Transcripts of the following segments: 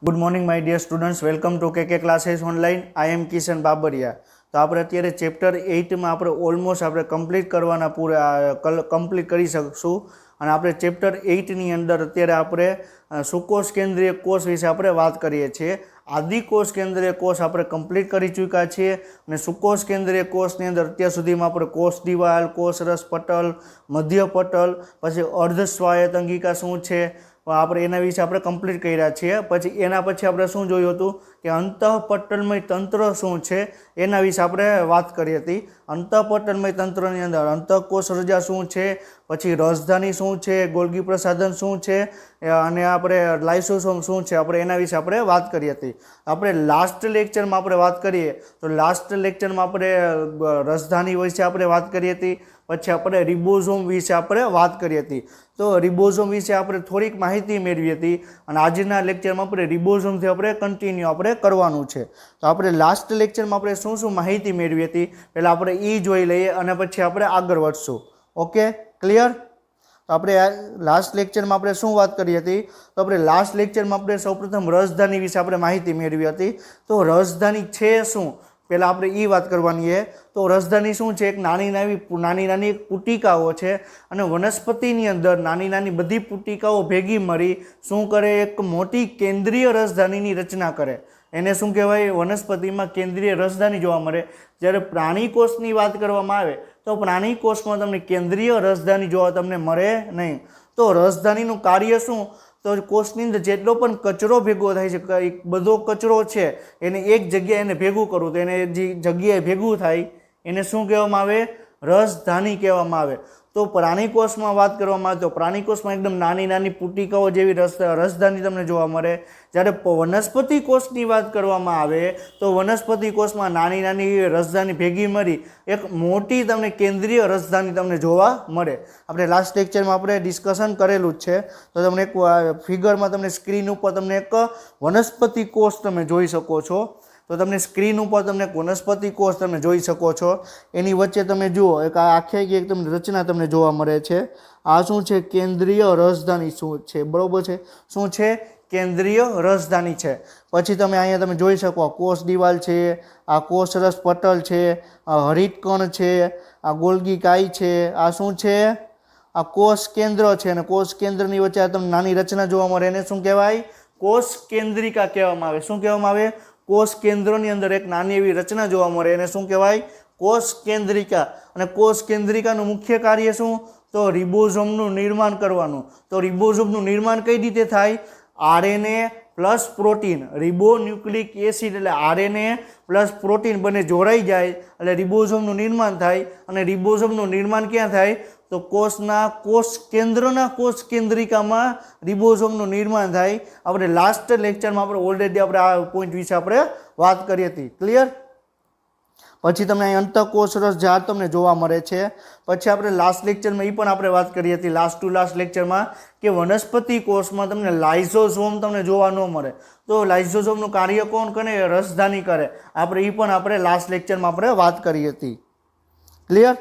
Good morning my dear students, welcome to K classes online. I am Kishan Babariya. तो आप अत्यारे chapter 8 में आप ऑलमोस्ट आप कम्प्लीट करवाना पूरा कम्प्लीट करी शकशुं। અને આપણે ચેપ્ટર 8 ની અંદર અત્યારે આપણે સુકોષ કેન્દ્રીય કોષ વિશે આપણે વાત કરીએ છીએ। આદિકોષ કેન્દ્રીય કોષ આપણે કમ્પ્લીટ કરી ચૂક્યા છીએ અને સુકોષ કેન્દ્રીય કોષની અંદર અત્યાર સુધીમાં આપણે કોષ દિવાલ, કોષ રસ પટલ, મધ્ય પટલ, પછી અર્ધ સ્વાયત્ત અંગિકા શું છે આપણે એના વિશે આપણે કમ્પ્લીટ કર્યા છીએ। પછી એના પછી આપણે શું જોયું હતું કે અંતઃપટલમય તંત્ર શું છે એના વિશે આપણે વાત કરી હતી। અંતઃપટલમય તંત્રની અંદર અંતઃકોષ રજા શું છે, પછી રસધાની શું છે, ગોલ્ગી પ્રસાધન શું છે અને આપણે લાઇસોસોમ શું છે આપણે એના વિશે આપણે વાત કરી હતી। આપણે લાસ્ટ લેક્ચરમાં આપણે વાત કરીએ તો લાસ્ટ લેક્ચરમાં આપણે રસધાની વિશે આપણે વાત કરી હતી, પછી આપણે રિબોઝોમ વિશે આપણે વાત કરી હતી। તો રિબોઝોમ વિશે આપણે થોડીક માહિતી મેળવી હતી અને આજના લેક્ચરમાં આપણે રિબોઝોમથી આપણે કન્ટિન્યુ આપણે કરવાનું છે। તો આપણે લાસ્ટ લેક્ચરમાં આપણે શું શું માહિતી મેળવી હતી પહેલાં આપણે એ જોઈ લઈએ અને પછી આપણે આગળ વધશું। Okay, clear? તો આપણે લાસ્ટ લેક્ચરમાં આપણે શું વાત કરી હતી તો આપણે લાસ્ટ લેક્ચરમાં આપણે સૌપ્રથમ રસધાની વિશે આપણે માહિતી મેળવી હતી। તો રસધાની છે શું પહેલાં આપણે એ વાત કરવાની છે। તો રસધાની શું છે? એક નાની નાની પુટિકાઓ છે અને વનસ્પતિની અંદર નાની નાની બધી પુટિકાઓ ભેગી મળી શું કરે? એક મોટી કેન્દ્રીય રસધાનીની રચના કરે। એને શું કહેવાય? વનસ્પતિમાં કેન્દ્રીય રસધાની જોવા મળે। જ્યારે પ્રાણી કોષની વાત કરવામાં આવે તો પ્રાણી કોષમાં તમને કેન્દ્રીય રસધાની જોવા તમને મળે નહીં। તો રસધાનીનું કાર્ય શું? તો કોષની અંદર જેટલો પણ કચરો ભેગો થાય છે, બધો કચરો છે એને એક જગ્યાએ એને ભેગું કરવું, તો એને જે જગ્યાએ ભેગું થાય એને શું કહેવામાં આવે? રસધાની કહેવામાં આવે। તો પ્રાણીકોષમાં વાત કરવામાં આવે તો પ્રાણીકોષમાં એકદમ નાની નાની પુટિકાઓ જેવી રસધાની તમને જોવા મળે। જ્યારે વનસ્પતિ કોષની વાત કરવામાં આવે તો વનસ્પતિ કોષમાં નાની નાની રસધાની ભેગી મળી એક મોટી તમને કેન્દ્રીય રસધાની તમને જોવા મળે। આપણે લાસ્ટ લેક્ચરમાં આપણે ડિસ્કશન કરેલું જ છે। તો તમને એક ફિગરમાં તમને સ્ક્રીન ઉપર તમને એક વનસ્પતિ કોષ તમે જોઈ શકો છો। તો તમને સ્ક્રીન ઉપર તમને વનસ્પતિ કોષ તમે જોઈ શકો છો। એની વચ્ચે તમે જુઓ એક આખી એક તમને રચના તમને જોવા મળે છે। આ શું છે? કેન્દ્રીય રસધાની શું છે? બરોબર છે, શું છે? કેન્દ્રીય રસધાની છે। પછી તમે અહીંયા તમે જોઈ શકો કોષ દિવાલ છે, આ કોષ રસ પટલ છે, આ હરિતકણ છે, આ ગોલ્ગી કાઈ છે, આ શું છે? આ કોષ કેન્દ્ર છે અને કોષ કેન્દ્રની વચ્ચે આ તમને નાની રચના જોવા મળે એને શું કહેવાય? કોષ કેન્દ્રિકા કહેવામાં આવે। શું કહેવામાં આવે? કોષ કેન્દ્રની અંદર એક નાની એવી રચના જોવા મળે એને શું કહેવાય? કોષ કેન્દ્રિકા। અને કોષ કેન્દ્રિકાનું મુખ્ય કાર્ય શું? તો રિબોઝોમનું નિર્માણ કરવાનું। તો રિબોઝોમનું નિર્માણ કઈ રીતે થાય? RNA plus protein, ribonucleic acid એટલે આરએનએ પ્લસ પ્રોટીન બંને જોડાઈ જાય એટલે રિબોઝોમનું નિર્માણ થાય। અને રિબોઝોમનું નિર્માણ ક્યાં થાય? તો કોષના કોષ કેન્દ્રિકામાં રિબોઝોમનું નિર્માણ થાય। આપણે લાસ્ટ લેક્ચરમાં આપણે ઓલરેડી આપણે આ પોઈન્ટ વિશે આપણે વાત કરી હતી। ક્લિયર? પછી તમને અહીં અંતઃકોષ રસ ઝાડ તમને જોવા મળે છે। પછી આપણે લાસ્ટ લેક્ચરમાં એ પણ આપણે વાત કરી હતી લાસ્ટ ટુ લાસ્ટ લેક્ચરમાં કે વનસ્પતિ કોષમાં તમને લાઇઝોઝોમ તમને જોવા ન મળે। તો લાઇઝોઝોમનું કાર્ય કોણ કરે? રસધાની કરે। આપણે એ પણ આપણે લાસ્ટ લેક્ચરમાં આપણે વાત કરી હતી। ક્લિયર?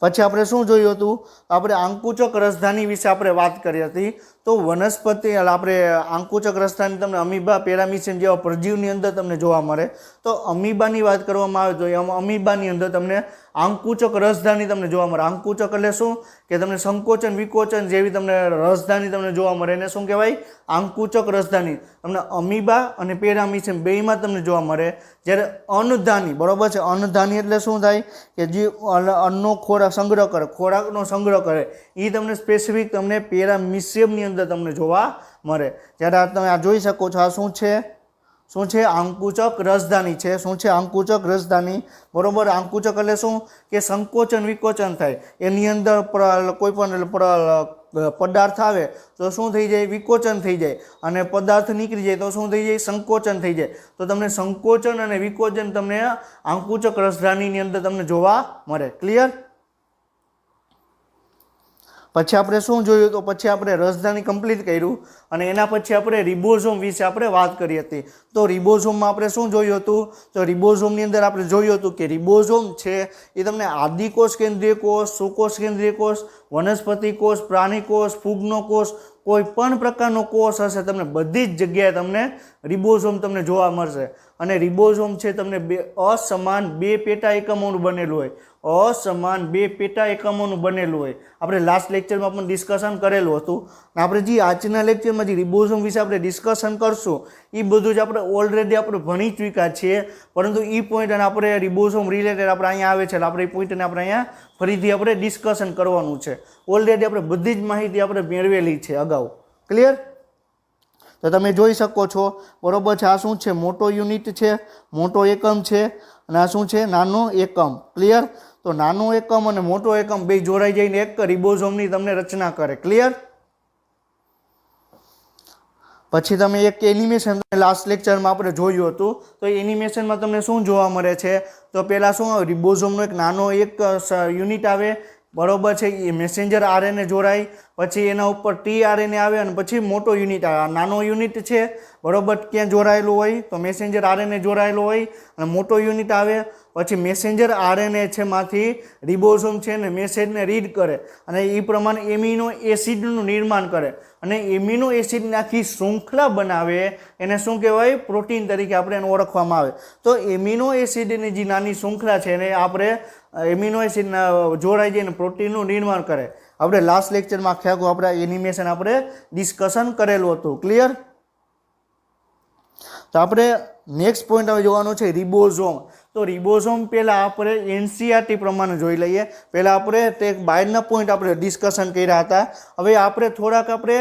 પછી આપણે શું જોયું હતું? આપણે આંકુચક રસધાની વિશે આપણે વાત કરી હતી। તો વનસ્પતિ આપણે આંકુચક રસધાની તમને અમીબા, પેરામીશિયમ જેવા પ્રજીવની અંદર તમને જોવા મળે। તો અમીબાની વાત કરવામાં આવે તો અમીબાની અંદર તમને આંકુચક રસધાની તમને જોવા મળે। આંકુચક એટલે શું? કે તમને સંકોચન વિકોચન જેવી તમને રસધાની તમને જોવા મળે એને શું કહેવાય? આંકુચક રસધાની તમને અમીબા અને પેરામીશિયમ બેયમાં તમને જોવા મળે। જ્યારે અન્નધાની, બરોબર છે, અન્નધાની એટલે શું થાય? કે જે અન્નનો ખોરાક સંગ્રહ કરે, ખોરાકનો સંગ્રહ કરે એ તમને સ્પેસિફિક તમને પેરામીશિયમની અંદર તમને જોવા મળે। જ્યારે તમે આ જોઈ શકો છો આ શું છે? શું છે? આંકુચક રસધાની છે। શું છે? આંકુચક રસધાની, બરોબર। આંકુચક એટલે શું? કે સંકોચન વિકોચન થાય એની અંદર કોઈ પણ પદાર્થ આવે તો શું થઈ જાય? વિકોચન થઈ જાય અને પદાર્થ નીકળી જાય તો શું થઈ જાય? સંકોચન થઈ જાય। તો તમને સંકોચન અને વિકોચન તમને આંકુચક રસધાનીની અંદર તમને જોવા મળે। ક્લિયર? પછી આપણે શું જોયું તો પછી આપણે રસધાની કમ્પ્લીટ કર્યું અને એના પછી આપણે રિબોઝોમ વિશે આપણે વાત કરી હતી. તો રિબોઝોમમાં આપણે શું જોયું હતું તો રિબોઝોમની અંદર આપણે જોયું હતું કે રિબોઝોમ છે એ તમને આદિકોષ કેન્દ્રીય કોષ, સુકોષ કેન્દ્રીય કોષ, વનસ્પતિ કોષ, પ્રાણી કોષ, ફૂગનો કોષ, કોઈ પણ પ્રકારનો કોષ હશે તમને બધી જ જગ્યાએ તમને રિબોઝોમ તમને જોવા મળશે. અને રિબોઝોમ છે તમને અસમાન બે પેટા એકમોનું બનેલું હોય, અસમાન બે પેટા એકમોનું બનેલું હોય. આપણે લાસ્ટ લેક્ચરમાં પણ ડિસ્કશન કરેલું હતું. આપણે જે આજના લેક્ચરમાં જે રિબોઝોમ વિશે આપણે ડિસ્કશન કરશું એ બધું જ આપણે ઓલરેડી આપણે ભણી ચૂક્યા છીએ, પરંતુ એ પોઈન્ટ અને આપણે રિબોઝોમ રિલેટેડ આપણે અહીંયા આવે છે એટલે આપણે એ પોઈન્ટને આપણે અહીંયા ફરીથી આપણે ડિસ્કશન કરવાનું છે. ઓલરેડી આપણે બધી જ માહિતી આપણે મેળવેલી છે અગાઉ. ક્લિયર? તો તમે જોઈ શકો છો બરોબર છે. આ શું છે? મોટો યુનિટ છે, મોટો એકમ છે, અને આ શું છે? નાનો એકમ. ક્લિયર? તો નાનો એકમ અને મોટો એકમ બે જોડાઈ જઈને એક રિબોઝોમની તમને રચના કરે. ક્લિયર? પછી તમે એક એનિમેશન લાસ્ટ લેક્ચરમાં આપણે જોયું હતું. તો એનિમેશનમાં તમને શું જોવા મળે છે? તો પહેલાં શું રિબોઝોમનો એક નાનો એક યુનિટ આવે બરોબર છે, એ મેસેન્જર આરએનએ જોડાય, પછી એના ઉપર ટીઆરએનએ આવે અને પછી મોટો યુનિટ આવે. નાનો યુનિટ છે બરોબર ક્યાં જોડાયેલું હોય તો મેસેન્જર આરએનએ જોડાયેલો હોય અને મોટો યુનિટ આવે. પછી મેસેન્જર આરએનએ છે માંથી રિબોઝોમ છે ને મેસેજને રીડ કરે અને એ પ્રમાણે એમિનો એસિડનું નિર્માણ કરે અને એમિનો એસિડની આખી શૃંખલા બનાવે. એને શું કહેવાય? પ્રોટીન તરીકે આપણે એને ઓળખવામાં આવે. તો એમિનો એસિડની જે નાની શૃંખલા છે એને આપણે એમિનો એસિડ જોડાઈ જઈને પ્રોટીનનું નિર્માણ કરે. આપણે લાસ્ટ લેક્ચરમાં આખું આપણે એનિમેશન આપણે ડિસ્કશન કરેલું હતું. ક્લિયર? તો આપણે નેક્સ્ટ પોઈન્ટ હવે જોવાનો છે રિબોઝોમ. તો રિબોઝોમ પહેલાં આપણે એનસીઆરટી પ્રમાણે જોઈ લઈએ. પહેલાં આપણે તે બહારના પોઈન્ટ આપણે ડિસ્કશન કર્યા હતા. હવે આપણે થોડાક આપણે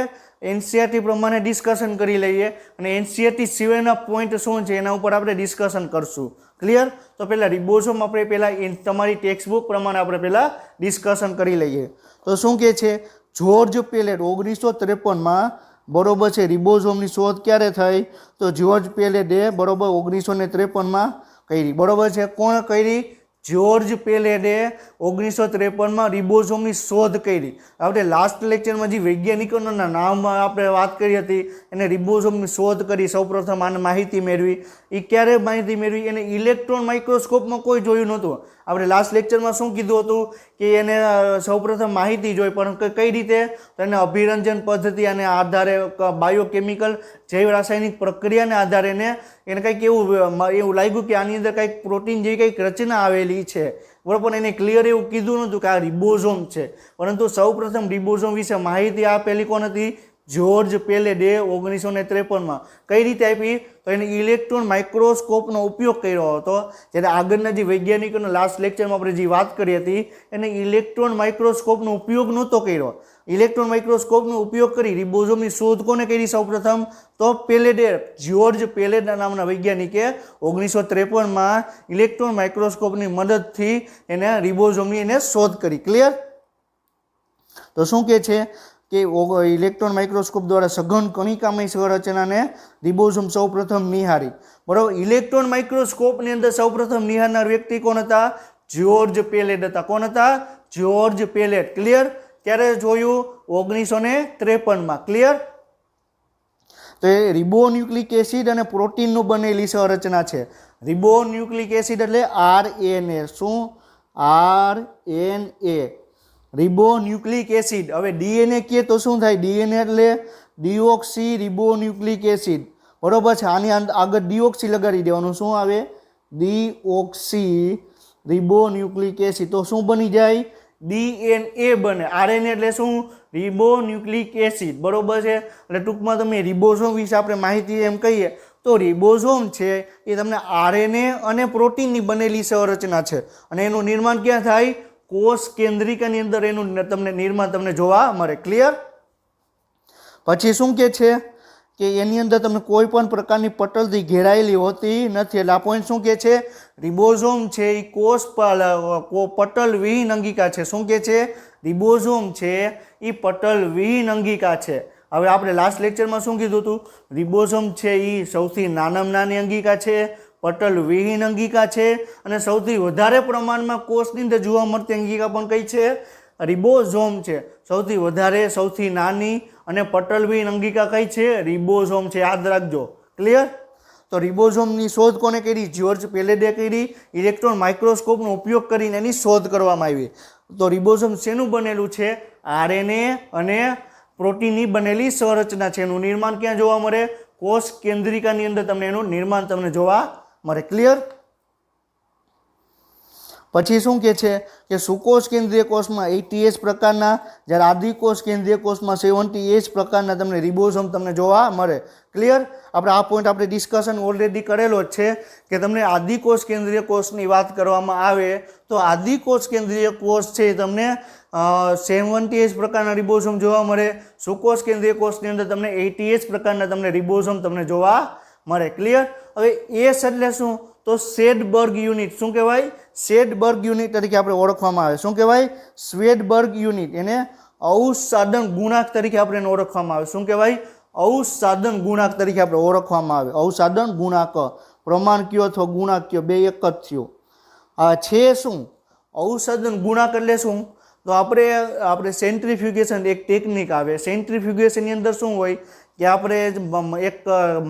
એનસીઆરટી પ્રમાણે ડિસ્કશન કરી લઈએ અને એનસીઆરટી સિવાયના પોઈન્ટ શું છે એના ઉપર આપણે ડિસ્કશન કરશું. ક્લિયર? તો પહેલાં રિબોઝોમ આપણે પહેલાં તમારી ટેક્સ્ટ બુક પ્રમાણે આપણે પહેલાં ડિસ્કશન કરી લઈએ. તો શું કહે છે? જ્યોર્જ પેલેટ 1953માં બરોબર છે રિબોઝોમની શોધ ક્યારે થઈ? તો જ્યોર્જ પેલેટે બરોબર 1953માં કરી. બરોબર છે. કોણ કરી? જ્યોર્જ પેલેટે 1953માં રિબોઝોમની શોધ કરી. આપણે લાસ્ટ લેક્ચરમાં જે વૈજ્ઞાનિકોના નામ આપણે વાત કરી હતી એને રિબોઝોમની શોધ કરી, સૌપ્રથમ આને માહિતી મેળવી. એ ક્યારે માહિતી મેળવી? એને ઇલેક્ટ્રોન માઇક્રોસ્કોપમાં કોઈ જોયું નહોતું. આપણે લાસ્ટ લેક્ચરમાં શું કીધું હતું કે એને સૌપ્રથમ માહિતી જોઈ, પણ કઈ રીતે? તો એને અભિરંજન પદ્ધતિ અને આધારે બાયોકેમિકલ જૈવ રાસાયણિક પ્રક્રિયાને આધારે એને કંઈક એવું લાગ્યું કે આની અંદર કંઈક પ્રોટીન જેવી કંઈક રચના આવેલી છે. બરાબર? પણ એને ક્લિયર એવું કીધું નહોતું કે આ રિબોઝોમ છે, પરંતુ સૌપ્રથમ રિબોઝોમ વિશે માહિતી આપેલી કોણ હતી? જ્યોર્જ પેલેટે 1953માં. કઈ રીતે આપી? તો એને ઇલેક્ટ્રોન માઇક્રોસ્કોપનો ઉપયોગ કર્યો હતો. જ્યારે આગળના જે વૈજ્ઞાનિકોના લાસ્ટ લેક્ચરમાં આપણે જે વાત કરી હતી એને ઇલેક્ટ્રોન માઇક્રોસ્કોપનો ઉપયોગ નહોતો કર્યો. ઇલેક્ટ્રોન માઇક્રોસ્કોપનો ઉપયોગ કરી રિબોઝોમની શોધ કોને કરી સૌપ્રથમ? તો પેલેટે, જ્યોર્જ પેલેટ નામના વૈજ્ઞાનિકે 1953માં ઇલેક્ટ્રોન માઇક્રોસ્કોપની મદદથી એને રિબોઝોમની એને શોધ કરી. ક્લિયર? તો શું કહે છે કે ઇલેક્ટ્રોન માઇક્રોસ્કોપ દ્વારા સઘન કણિકામય સંરચનાને રિબોઝોમ સૌપ્રથમ નિહારી. બરાબર? ઇલેક્ટ્રોન માઇક્રોસ્કોપની અંદર સૌપ્રથમ નિહારનાર વ્યક્તિ કોણ હતા? જ્યોર્જ પેલેટ હતા. કોણ હતા? George palette. ક્લિયર? ક્યારે જોયું? 1953માં. ક્લિયર? તો એ રિબોન્યુક્લિક એસિડ અને પ્રોટીનનું બનેલી સંરચના છે. રિબોન્યુક્લિક એસિડ એટલે આરએનએ. શું? RNA, ribonucleic acid. હવે ડીએનએ કહે તો શું થાય? ડીએનએ એટલે ડીઓક્સી રિબોન્યુક્લિક એસિડ. બરોબર છે. આની આગળ ડીઓક્સી લગાડી દેવાનું. શું આવે? Deoxy ribonucleic acid. તો શું બની જાય? ડીએનએ બને. આરએનએ એટલે શું? Ribonucleic acid. બરોબર છે. એટલે ટૂંકમાં તમે રિબોઝોમ વિશે આપણે માહિતી એમ કહીએ તો રિબોઝોમ છે એ તમને આરએનએ અને પ્રોટીનની બનેલી સંરચના છે અને એનું નિર્માણ ક્યાં થાય? કોષ કેન્દ્રિકાની અંદર એનું તમને નિર્માણ તમને જોવા મળે. ક્લિયર? પછી શું કહે છે કે એની અંદર તમને કોઈ પણ પ્રકારની પટલથી ઘેરાયેલી હોતી નથી. એટલે આ પોઈન્ટ શું કહે છે? રિબોઝોમ છે એ કોષ પટલ વિહીન અંગિકા છે. શું કહે છે? રિબોઝોમ છે એ પટલ વિહીન અંગિકા છે. હવે આપણે લાસ્ટ લેક્ચરમાં શું કીધું હતું? રિબોઝોમ છે એ સૌથી નાનામાં નાની અંગિકા છે, પટલ વિહીન અંગિકા છે અને સૌથી વધારે પ્રમાણમાં કોષની અંદર જોવા મળતી અંગિકા પણ કઈ છે? રિબોઝોમ છે. સૌથી વધારે સૌથી નાની અને પટલવિહીન અંગિકા કઈ છે? રિબોઝોમ છે, યાદ રાખજો. ક્લિયર? તો રિબોઝોમની શોધ કોને કરી? જ્યોર્જ પેલેડે કરી. ઇલેક્ટ્રોન માઇક્રોસ્કોપનો ઉપયોગ કરીને એની શોધ કરવામાં આવી. તો રિબોઝોમ શેનું બનેલું છે? આરએનએ અને પ્રોટીનની બનેલી સંરચના છે. એનું નિર્માણ ક્યાં જોવા મળે? કોષ કેન્દ્રિકાની અંદર તમને એનું નિર્માણ તમને જોવા મળે. ક્લિયર? પછી શું કહે છે કે સુકોષ કેન્દ્રીય કોષમાં 80S પ્રકારના, જ્યારે આદિકોષ કેન્દ્રીય કોષમાં 70S પ્રકારના તમને રિબોઝોમ તમને જોવા મળે. ક્લિયર? આપણે આ પોઈન્ટ આપણે ડિસ્કશન ઓલરેડી કરેલો જ છે કે તમને આદિકોષ કેન્દ્રીય કોષની વાત કરવામાં આવે તો આદિકોષ કેન્દ્રીય કોષ છે તમને 70S પ્રકારના રિબોઝોમ જોવા મળે. સુકોષ કેન્દ્રીય કોષની અંદર તમને 80S પ્રકારના તમને રિબોઝોમ તમને જોવા મળે. ક્લિયર? હવે એસ એટલે શું? તો શેડબર્ગ યુનિટ. શું કહેવાય? શેડબર્ગ યુનિટ તરીકે આપણે ઓળખવામાં આવે. શું કહેવાય? શેડબર્ગ યુનિટ. એને અવસાદન ગુણાંક તરીકે આપણે એને ઓળખવામાં આવે. શું કહેવાય? અવસાદન ગુણાંક તરીકે આપણે ઓળખવામાં આવે. અવસાદન ગુણાંક, પ્રમાણ કયો અથવા ગુણાંક કયો, બે એક જ થયો. આ છે શું? અવસાદન ગુણાંક એટલે શું? તો આપણે સેન્ટ્રીફ્યુગેશન એક ટેકનિક આવે. સેન્ટ્રીફ્યુગેશનની અંદર શું હોય કે આપણે એક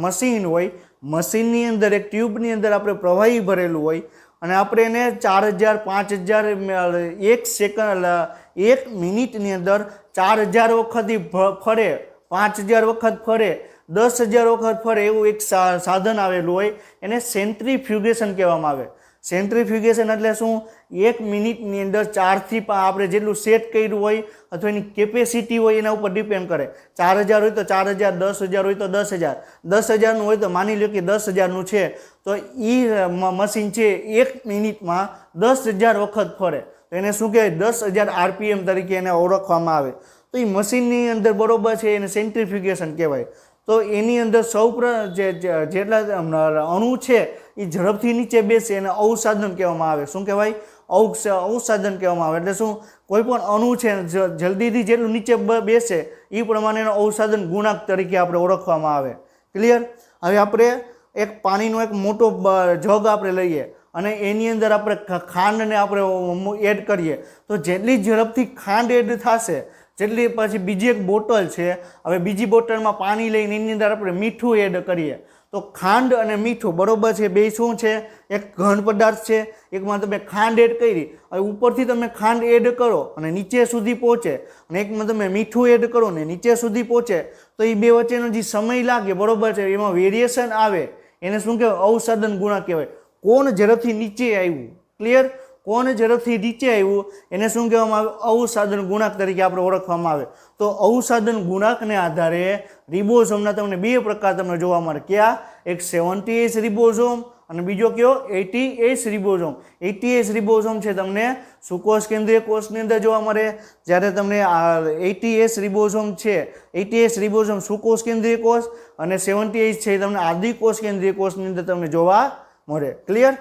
મશીન હોય, મશીનની અંદર એક ટ્યુબની અંદર આપણે પ્રવાહી ભરેલું હોય અને આપણે એને 4000 5000 એક સેકન્ડ 1 મિનિટની અંદર 4000 વખત ફરે, 5000 વખત ફરે, 10000 વખત ફરે એવું એક સાધન આવેલું હોય. એને સેન્ટ્રીફ્યુગેશન કહેવામાં આવે. સેન્ટ્રીફ્યુગેશન એટલે શું? 1 મિનિટની અંદર 4 થી આપણે જેટલું સેટ કર્યું હોય અથવા એની કેપેસિટી હોય એના ઉપર ડિપેન્ડ કરે. 4000 હોય તો 4000, 10000 હોય તો 10000, 10000નું હોય તો માની લો કે 10000નું છે તો એ મશીન છે 1 મિનિટમાં 10000 વખત ફરે તો એને શું કહેવાય? 10000 RPM તરીકે એને ઓળખવામાં આવે. તો એ મશીનની અંદર બરોબર છે એને સેન્ટ્રીફ્યુગેશન કહેવાય. તો એની અંદર જેટલા અણુ છે એ ઝડપથી નીચે બેસે એને અવસાદન કહેવામાં આવે. શું કહેવાય? અવસાદન કહેવામાં આવે. એટલે શું? કોઈ પણ અણુ છે જલ્દીથી જેટલું નીચે બેસે એ પ્રમાણે એનો અવસાદન ગુણાંક તરીકે આપણે ઓળખવામાં આવે. ક્લિયર? હવે આપણે એક પાણીનો એક મોટો જગ આપણે લઈએ અને એની અંદર આપણે ખાંડને આપણે એડ કરીએ તો જેટલી ઝડપથી ખાંડ એડ થશે જેટલી પછી બીજી એક બોટલ છે. હવે બીજી બોટલમાં પાણી લઈને એની અંદર આપણે મીઠું એડ કરીએ તો ખાંડ અને મીઠું બરોબર છે, બે શું છે? એક ઘન પદાર્થ છે. એકમાં તમે ખાંડ એડ કરી, હવે ઉપરથી તમે ખાંડ એડ કરો અને નીચે સુધી પહોંચે, અને એકમાં તમે મીઠું એડ કરો ને નીચે સુધી પહોંચે તો એ બે વચ્ચેનો જે સમય લાગે બરોબર છે એમાં વેરિએશન આવે. એને શું કહેવાય? અવસાદન ગુણાંક કહેવાય. કોણ ઝડપથી નીચે આવ્યું? ક્લિયર? કોણ ઝડપથી નીચે આવ્યું એને શું કહેવામાં આવે? અવસાદન ગુણાંક તરીકે આપણે ઓળખવામાં આવે. તો અવસાદન ગુણાંકને આધારે રિબોઝોમના તમને બે પ્રકાર તમને જોવા મળે. ક્યાં? એક 70S રિબોઝોમ અને બીજો કયો? 80S ribosome. 80S રિબોઝોમ છે તમને સુકોષ કેન્દ્રીય કોષની અંદર જોવા મળે, જ્યારે તમને 80S રિબોઝોમ છે 80S રિબોઝોમ સુકોષ કેન્દ્રીય કોષ અને 70S છે તમને આદિકોષ કેન્દ્રીય કોષની અંદર તમને જોવા મળે. ક્લિયર?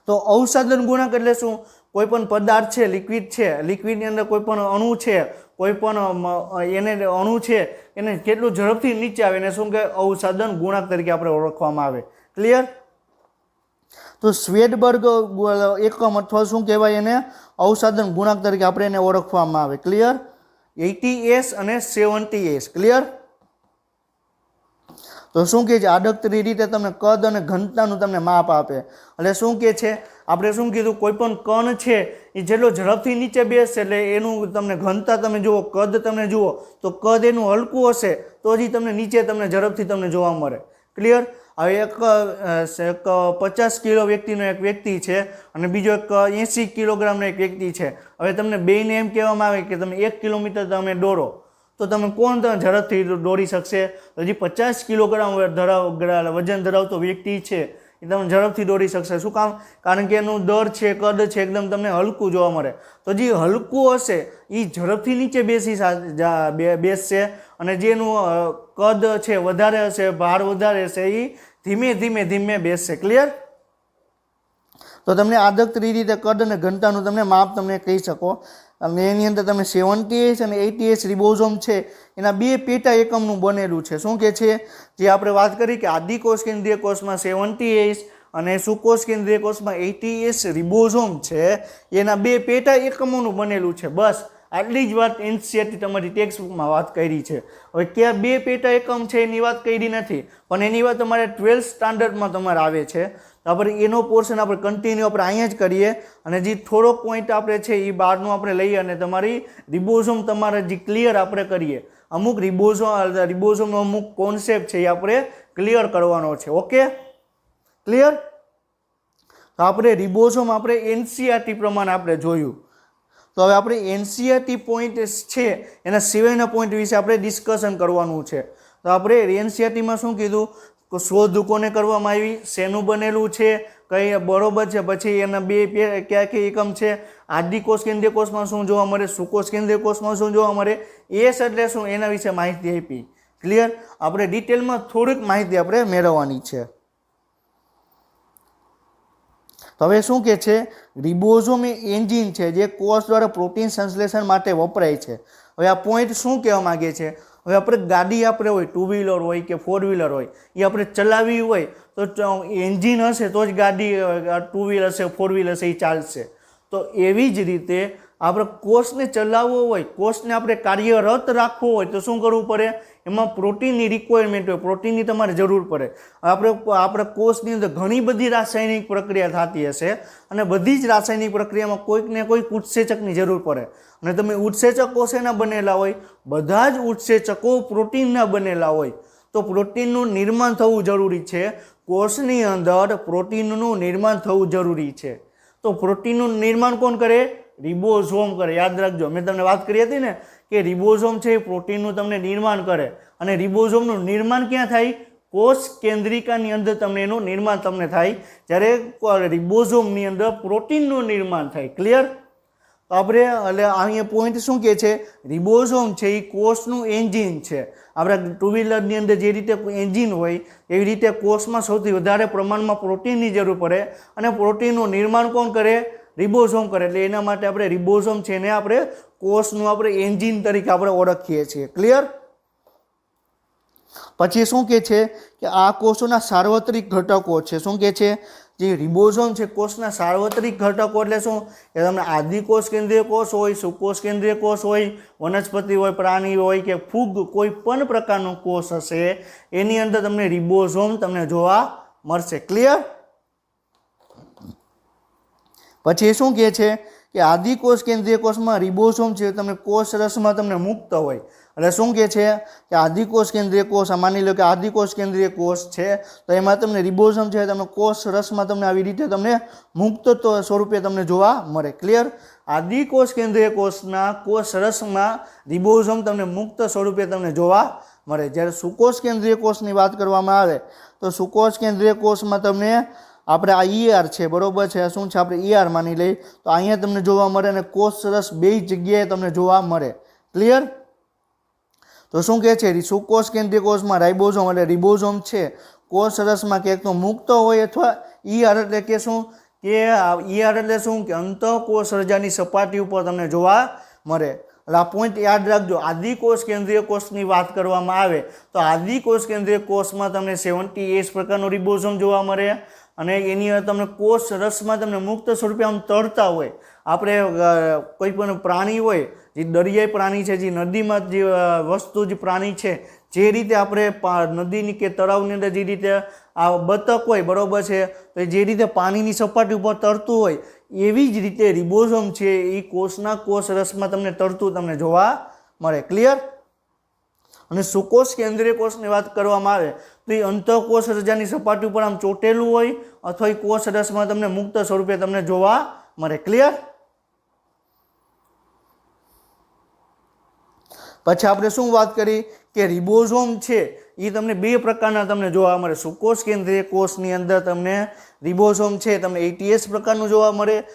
તો અવસાદન ગુણાંક એટલે શું? કોઈ પણ પદાર્થ છે, લિક્વિડ છે, લિક્વિડની અંદર કોઈ પણ અણુ છે, કોઈ પણ એને અણુ છે એને કેટલું ઝડપથી નીચે આવે એને શું કહેવાય? અવસાદન ગુણાંક તરીકે આપણે ઓળખવામાં આવે. ક્લિયર? તો શેડબર્ગ એકમ અથવા શું કહેવાય એને? અવસાદન ગુણાંક તરીકે આપણે એને ઓળખવામાં આવે. ક્લિયર? 80S અને 70S. ક્લિયર? તો શું કહે છે? આડકતરી રીતે તમને કદ અને ઘનતાનું તમને માપ આપે. એટલે શું કહે છે? આપણે શું કીધું? કોઈ પણ કણ છે એ જેટલો ઝડપથી નીચે બેસશે એટલે એનું તમને ઘનતા તમે જુઓ, કદ તમે જુઓ તો કદ એનું હલકું હશે તો જ તમને નીચે તમને ઝડપથી તમને જોવા મળે. ક્લિયર? હવે એક 50 કિલો વ્યક્તિનો એક વ્યક્તિ છે અને બીજો એક 80 કિલોગ્રામનો એક વ્યક્તિ છે. હવે તમને બેયને એમ કહેવામાં આવે કે તમે 1 કિલોમીટર તમે દોડો તો તમે કોણ તમે ઝડપથી દોડી શકશે? તો જે 50 કિલોગ્રામ વજન ધરાવતો વ્યક્તિ છે એ તમે ઝડપથી દોડી શકશે. શું કામ? કારણ કે એનું દર છે, કદ છે એકદમ તમને હલકું જોવા મળે. તો જે હલકું હશે એ ઝડપથી નીચે બેસશે અને જેનું કદ છે વધારે હશે, ભાર વધારે હશે એ ધીમે ધીમે બેસશે. ક્લિયર? તો તમને આદકતરી રીતે કદ અને ઘનતાનું તમને માપ તમને કહી શકો. અને એની અંદર તમે 70S અને 80S રિબોઝોમ છે એના બે પેટા એકમનું બનેલું છે. શું કે છે? જે આપણે વાત કરી કે આદિકોષ કેન્દ્રીય કોષમાં 70S અને સુકોષ કેન્દ્રીય કોષમાં 80S રિબોઝોમ છે એના 2 પેટા એકમોનું બનેલું છે. બસ આટલી જ વાત એનસીઈઆરટી તમારી ટેક્સ્ટબુકમાં વાત કરી છે. હવે ક્યાં 2 પેટા એકમ છે એની વાત કરી નથી, પણ એની વાત તમારે 12th સ્ટાન્ડર્ડમાં તમારે આવે છે. તો આપણે એનો પોર્શન આપણે કન્ટિન્યુ આપણે અહીંયા જ કરીએ અને જે થોડો પોઈન્ટ આપણે છે એ બહારનું આપણે લઈએ અને તમારી રિબોઝોમ તમારે જે ક્લિયર આપણે કરીએ. અમુક રિબોઝોમનો અમુક કોન્સેપ્ટ છે એ આપણે ક્લિયર કરવાનો છે. Okay, clear? તો આપણે રિબોઝોમ આપણે એનસીઈઆરટી પ્રમાણે આપણે જોયું. તો હવે આપણે એનસીઈઆરટી પોઈન્ટ છે એના સિવાયના પોઈન્ટ વિશે આપણે ડિસ્કશન કરવાનું છે. તો આપણે એનસીઈઆરટીમાં શું કીધું, શોધ કોને કરવામાં આવી, શેનું બનેલું છે, કઈ બરોબર છે, પછી એના 2 કયા એકમ છે, આદિકોષ કેન્દ્રીય કોષમાં શું જોવા મળે, સુકોષ કેન્દ્રીય કોષમાં શું જોવા મળે, એસ એટલે શું એના વિશે માહિતી આપી. ક્લિયર? આપણે ડિટેલમાં થોડીક માહિતી આપણે મેળવવાની છે. તો હવે શું કે છે, રિબોઝોમ એ એન્જિન છે જે કોષ દ્વારા પ્રોટીન સંશ્લેષણ માટે વપરાય છે. હવે આ પોઈન્ટ શું કહેવા માંગે છે, હવે આપણે ગાડી આપણે હોય, 2 વ્હીલર હોય કે 4 વ્હીલર હોય, એ આપણે ચલાવવી હોય તો એન્જિન હશે તો જ ગાડી 2 વ્હીલર હશે, 4 વ્હીલર હશે એ ચાલશે. તો એવી જ રીતે આપણે કોષને ચલાવવો હોય, કોષને આપણે કાર્યરત રાખવો હોય તો શું કરવું પડે, એમાં પ્રોટીનની રિક્વાયરમેન્ટ હોય, પ્રોટીનની તમારે જરૂર પડે. આપણે કોષની અંદર ઘણી બધી રાસાયણિક પ્રક્રિયા થતી હશે અને બધી જ રાસાયણિક પ્રક્રિયામાં કોઈક ને કોઈક ઉત્સેચકની જરૂર પડે. અને તમે ઉત્સેચકો શેના બનેલા હોય, બધા જ ઉત્સેચકો પ્રોટીનના બનેલા હોય. તો પ્રોટીનનું નિર્માણ થવું જરૂરી છે. કોષની અંદર પ્રોટીનનું નિર્માણ થવું જરૂરી છે. તો પ્રોટીનનું નિર્માણ કોણ કરે, રિબોઝોમ કરે. યાદ રાખજો, મેં તમને વાત કરી હતી ને કે રિબોઝોમ છે એ પ્રોટીનનું તમને નિર્માણ કરે. અને રિબોઝોમનું નિર્માણ ક્યાં થાય, કોષ કેન્દ્રિકાની અંદર તમને એનું નિર્માણ તમને થાય, જ્યારે રિબોઝોમની અંદર પ્રોટીનનું નિર્માણ થાય. ક્લિયર? તો આપણે એટલે અહીંયા પોઈન્ટ શું કહે છે, રિબોઝોમ છે એ કોષનું એન્જિન છે. આપણે 2 વ્હીલરની અંદર જે રીતે એન્જિન હોય એવી રીતે કોષમાં સૌથી વધારે પ્રમાણમાં પ્રોટીનની જરૂર પડે અને પ્રોટીનનું નિર્માણ કોણ કરે, રિબોઝોમ કરે. એટલે એના માટે આપણે રિબોઝોમ છે એને આપણે કોષનું આપણે એન્જિન તરીકે આપણે ઓળખીએ છીએ. ક્લિયર? પછી શું કહે છે કે આ કોષોના સાર્વત્રિક ઘટકો છે. શું કહે છે, જે રિબોઝોમ છે કોષના સાર્વત્રિક ઘટકો એટલે શું, કે તમને આદિકોષ કેન્દ્રીય કોષ હોય, સુકોષ કેન્દ્રીય કોષ હોય, વનસ્પતિ હોય, પ્રાણી હોય કે ફૂગ, કોઈ પણ પ્રકારનો કોષ હશે એની અંદર તમને રિબોઝોમ તમને જોવા મળશે. ક્લિયર? પછી શું કહે છે કે આદિકોષ કેન્દ્રીય કોષમાં રિબોઝોમ છે તમને કોષ રસમાં તમને મુક્ત હોય. એટલે શું કહે છે કે આદિકોષ કેન્દ્રીય કોષ, માની લો કે આદિકોષ કેન્દ્રીય કોષ છે તો એમાં તમને રિબોઝોમ છે તમને કોષ રસમાં તમને આવી રીતે તમને મુક્ત સ્વરૂપે તમને જોવા મળે. ક્લિયર? આદિકોષ કેન્દ્રીય કોષના કોષ રસમાં રિબોઝોમ તમને મુક્ત સ્વરૂપે તમને જોવા મળે. જ્યારે સુકોષ કેન્દ્રીય કોષની વાત કરવામાં આવે તો સુકોષ કેન્દ્રીય કોષમાં તમને આપણે આ ER છે, બરોબર છે, શું છે આપણે ER માની લઈએ તો અહીંયા તમને જોવા મળે અને કોષ રસ 2 જગ્યાએ તમને જોવા મળે. ક્લિયર? તો શું કહે છે, સુકોષ કેન્દ્રીય કોષમાં રાઇબોઝોમ એટલે રિબોઝોમ છે કોષ રસમાં ક્યાંક તો મુક્ત હોય અથવા ER એટલે કે શું કે ER એટલે શું કે અંતઃકોષ રજાની સપાટી ઉપર તમને જોવા મળે. એટલે આ પોઈન્ટ યાદ રાખજો. આદિકોષ કેન્દ્રીય કોષની વાત કરવામાં આવે તો આદિકોષ કેન્દ્રીય કોષમાં તમને 70S પ્રકારનો રિબોઝોમ જોવા મળે અને એની અંદર તમને કોષ રસમાં તમને મુક્ત સ્વરૂપે આમ તરતા હોય. આપણે કોઈ પણ પ્રાણી હોય, જે દરિયાઈ પ્રાણી છે, જે નદીમાં જે વસ્તુ જે પ્રાણી છે, જે રીતે આપણે નદીની કે તળાવની અંદર જે રીતે આ બતક હોય, બરોબર છે, તો જે રીતે પાણીની સપાટી ઉપર તરતું હોય એવી જ રીતે રિબોઝોમ છે એ કોષના કોષ રસમાં તમને તરતું તમને જોવા મળે. ક્લિયર? અને સુકોષ કેન્દ્રીય કોષની વાત કરવામાં આવે તો એ અંતઃકોષ રજાની સપાટી ઉપર આમ ચોટેલું હોય અથવા એ કોષ રસમાં તમને મુક્ત સ્વરૂપે તમને જોવા મળે. ક્લિયર? પછી આપણે શું વાત કરી કે રિબોઝોમ છે એ તમને 2 પ્રકારના તમને જોવા મળે. સુકોષ કેન્દ્રીય કોષની અંદર તમને રિબોઝોમ છે તમને 80S પ્રકારનું જોવા મળે.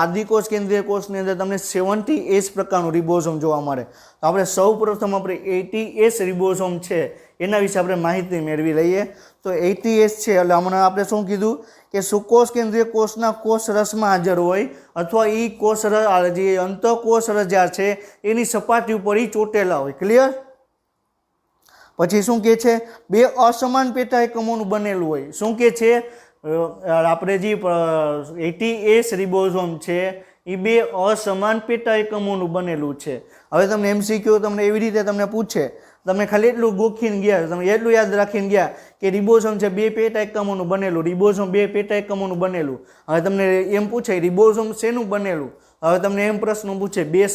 આદિકોષ કેન્દ્રીય કોષની અંદર તમને 70S પ્રકારનું રિબોઝોમ જોવા મળે. તો આપણે સૌપ્રથમ આપણે 80S રિબોઝોમ છે એના વિશે આપણે માહિતી મેળવી લઈએ. તો 80S છે એટલે હમણાં આપણે શું કીધું કે સુકોષ કેન્દ્રીય કોષના કોષ રસમાં હાજર હોય અથવા એ કોષ જે અંતઃકોષ રજા છે એની સપાટી ઉપર એ ચોટેલા હોય. ક્લિયર? પછી શું કહે છે, 2 અસમાન પેટા એકમોનું બનેલું હોય. શું કહે છે, આપણે જે 80S રિબોઝોમ છે એ બે અસમાન પેટા એકમોનું બનેલું છે. હવે તમને MCQ તમને એવી રીતે તમને પૂછે, તમે ખાલી એટલું ગોખીને ગયા, તમે એટલું યાદ રાખીને ગયા કે રિબોઝોમ છે બે પેટા એકમોનું બનેલું, રિબોઝોમ બે પેટા એકમોનું બનેલું. હવે તમને એમ પૂછે રિબોઝોમ શેનું બનેલું, હવે તમને એમ પ્રશ્ન પૂછે બે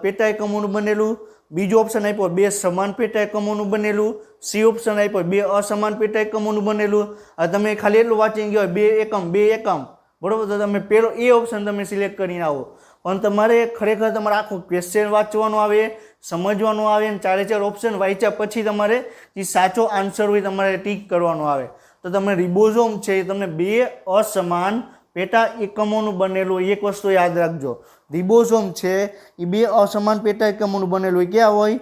પેટા એકમોનું બનેલું, બીજો ઓપ્શન આપ્યો બે સમાન પેટા એકમોનું બનેલું, સી ઓપ્શન આપ્યો બે અસમાન પેટા એકમોનું બનેલું. હવે તમે ખાલી એટલું વાંચીને ગયો બે એકમ, બરોબર, તો તમે પેલો એ ઓપ્શન તમે સિલેક્ટ કરીને આવો. પણ તમારે ખરેખર તમારે આખું ક્વેશ્ચન વાંચવાનું આવે, સમજવાનું આવે, અને 4 ઓપ્શન વાંચ્યા પછી તમારે જે સાચો આન્સર હોય તમારે ટીક કરવાનો આવે. તો તમે રિબોઝોમ છે એ તમને બે અસમાન પેટા એકમોનું બનેલું, એક વસ્તુ યાદ રાખજો, રિબોઝોમ છે એ બે અસમાન પેટા એકમોનું બનેલું હોય. ક્યાં હોય?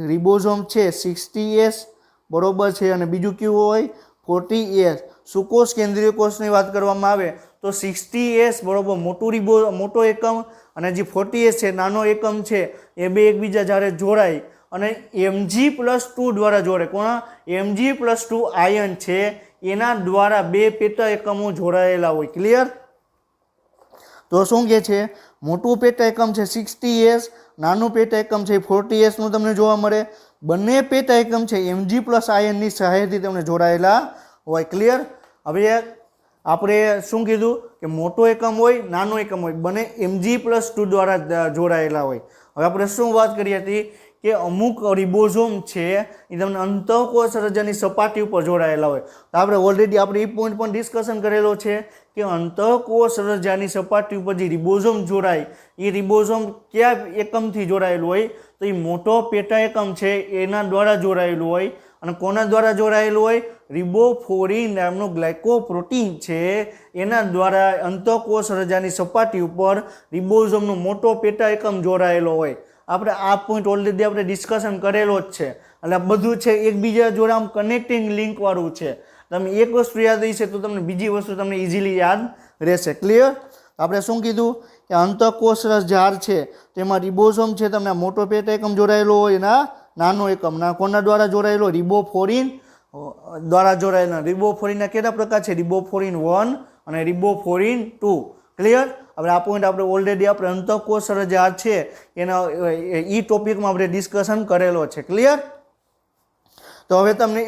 રિબોઝોમ છે 60S, બરોબર છે, અને બીજું કેવું હોય 40S. સુકોષ કેન્દ્રીય કોષની વાત કરવામાં આવે તો 60S બરોબર મોટો એકમ, અને જે 40S છે નાનો એકમ છે, એ બે એકબીજા જ્યારે જોડાય અને Mg+2 દ્વારા જોડે, કોણ? Mg+2 આયન છે એના દ્વારા બે પેટા એકમો જોડાયેલા હોય. ક્લિયર? તો શું કહે છે? મોટું પેટા એકમ છે 60S, નાનું પેટા એકમ છે 40S નું તમને જોવા મળે. બંને પેટા એકમ છે Mg+ આયનની સહાયથી તમને જોડાયેલા હોય. ક્લિયર? હવે આપણે શું કીધું કે મોટો એકમ હોય, નાનો એકમ હોય, બંને Mg+2 દ્વારા જોડાયેલા હોય. હવે આપણે શું વાત કરી હતી કે અમુક રિબોઝોમ છે એ તમને અંતઃકોષ રજાની સપાટી ઉપર જોડાયેલા હોય. તો આપણે ઓલરેડી આપણે એ પોઈન્ટ પણ ડિસ્કશન કરેલો છે કે અંતઃકોષ રજાની સપાટી ઉપર જે રિબોઝોમ જોડાય એ રિબોઝોમ કયા એકમથી જોડાયેલું હોય? તો એ મોટો પેટા એકમ છે એના દ્વારા જોડાયેલું હોય. અને કોના દ્વારા જોડાયેલું હોય? રિબોફોરિન નામનું ગ્લાયકોપ્રોટીન છે એના દ્વારા અંતઃકોષ રજાની સપાટી ઉપર રિબોઝોમનો મોટો પેટા એકમ જોડાયેલો હોય. આપણે આ પોઈન્ટ ઓલરેડી આપણે ડિસ્કશન કરેલો જ છે. એટલે આ બધું છે એકબીજા જોડે આમ કનેક્ટિંગ લિંક વાળું છે. તમે એક વસ્તુ યાદ રહેશે તો તમને બીજી વસ્તુ તમને ઇઝીલી યાદ રહેશે. ક્લિયર? આપણે શું કીધું કે અંતઃકોષ ઝાર છે તેમાં રિબોઝોમ છે તમને મોટો પેટા એકમ જોડાયેલો હોય, ના નાનો એકમ ના કોના દ્વારા જોડાયેલો? રિબોફોરિન દ્વારા જોડાયેલા. રિબોફોરિનના કેટલા પ્રકાર છે? રિબોફોરિન 1 અને રિબોફોરિન 2. ક્લિયર? આપણે આ પોઈન્ટ આપણે ઓલરેડી આપણે અંતઃકોષ ઝાર છે એના ઈ ટોપિકમાં આપણે ડિસ્કશન કરેલો છે. ક્લિયર? તો હવે તમને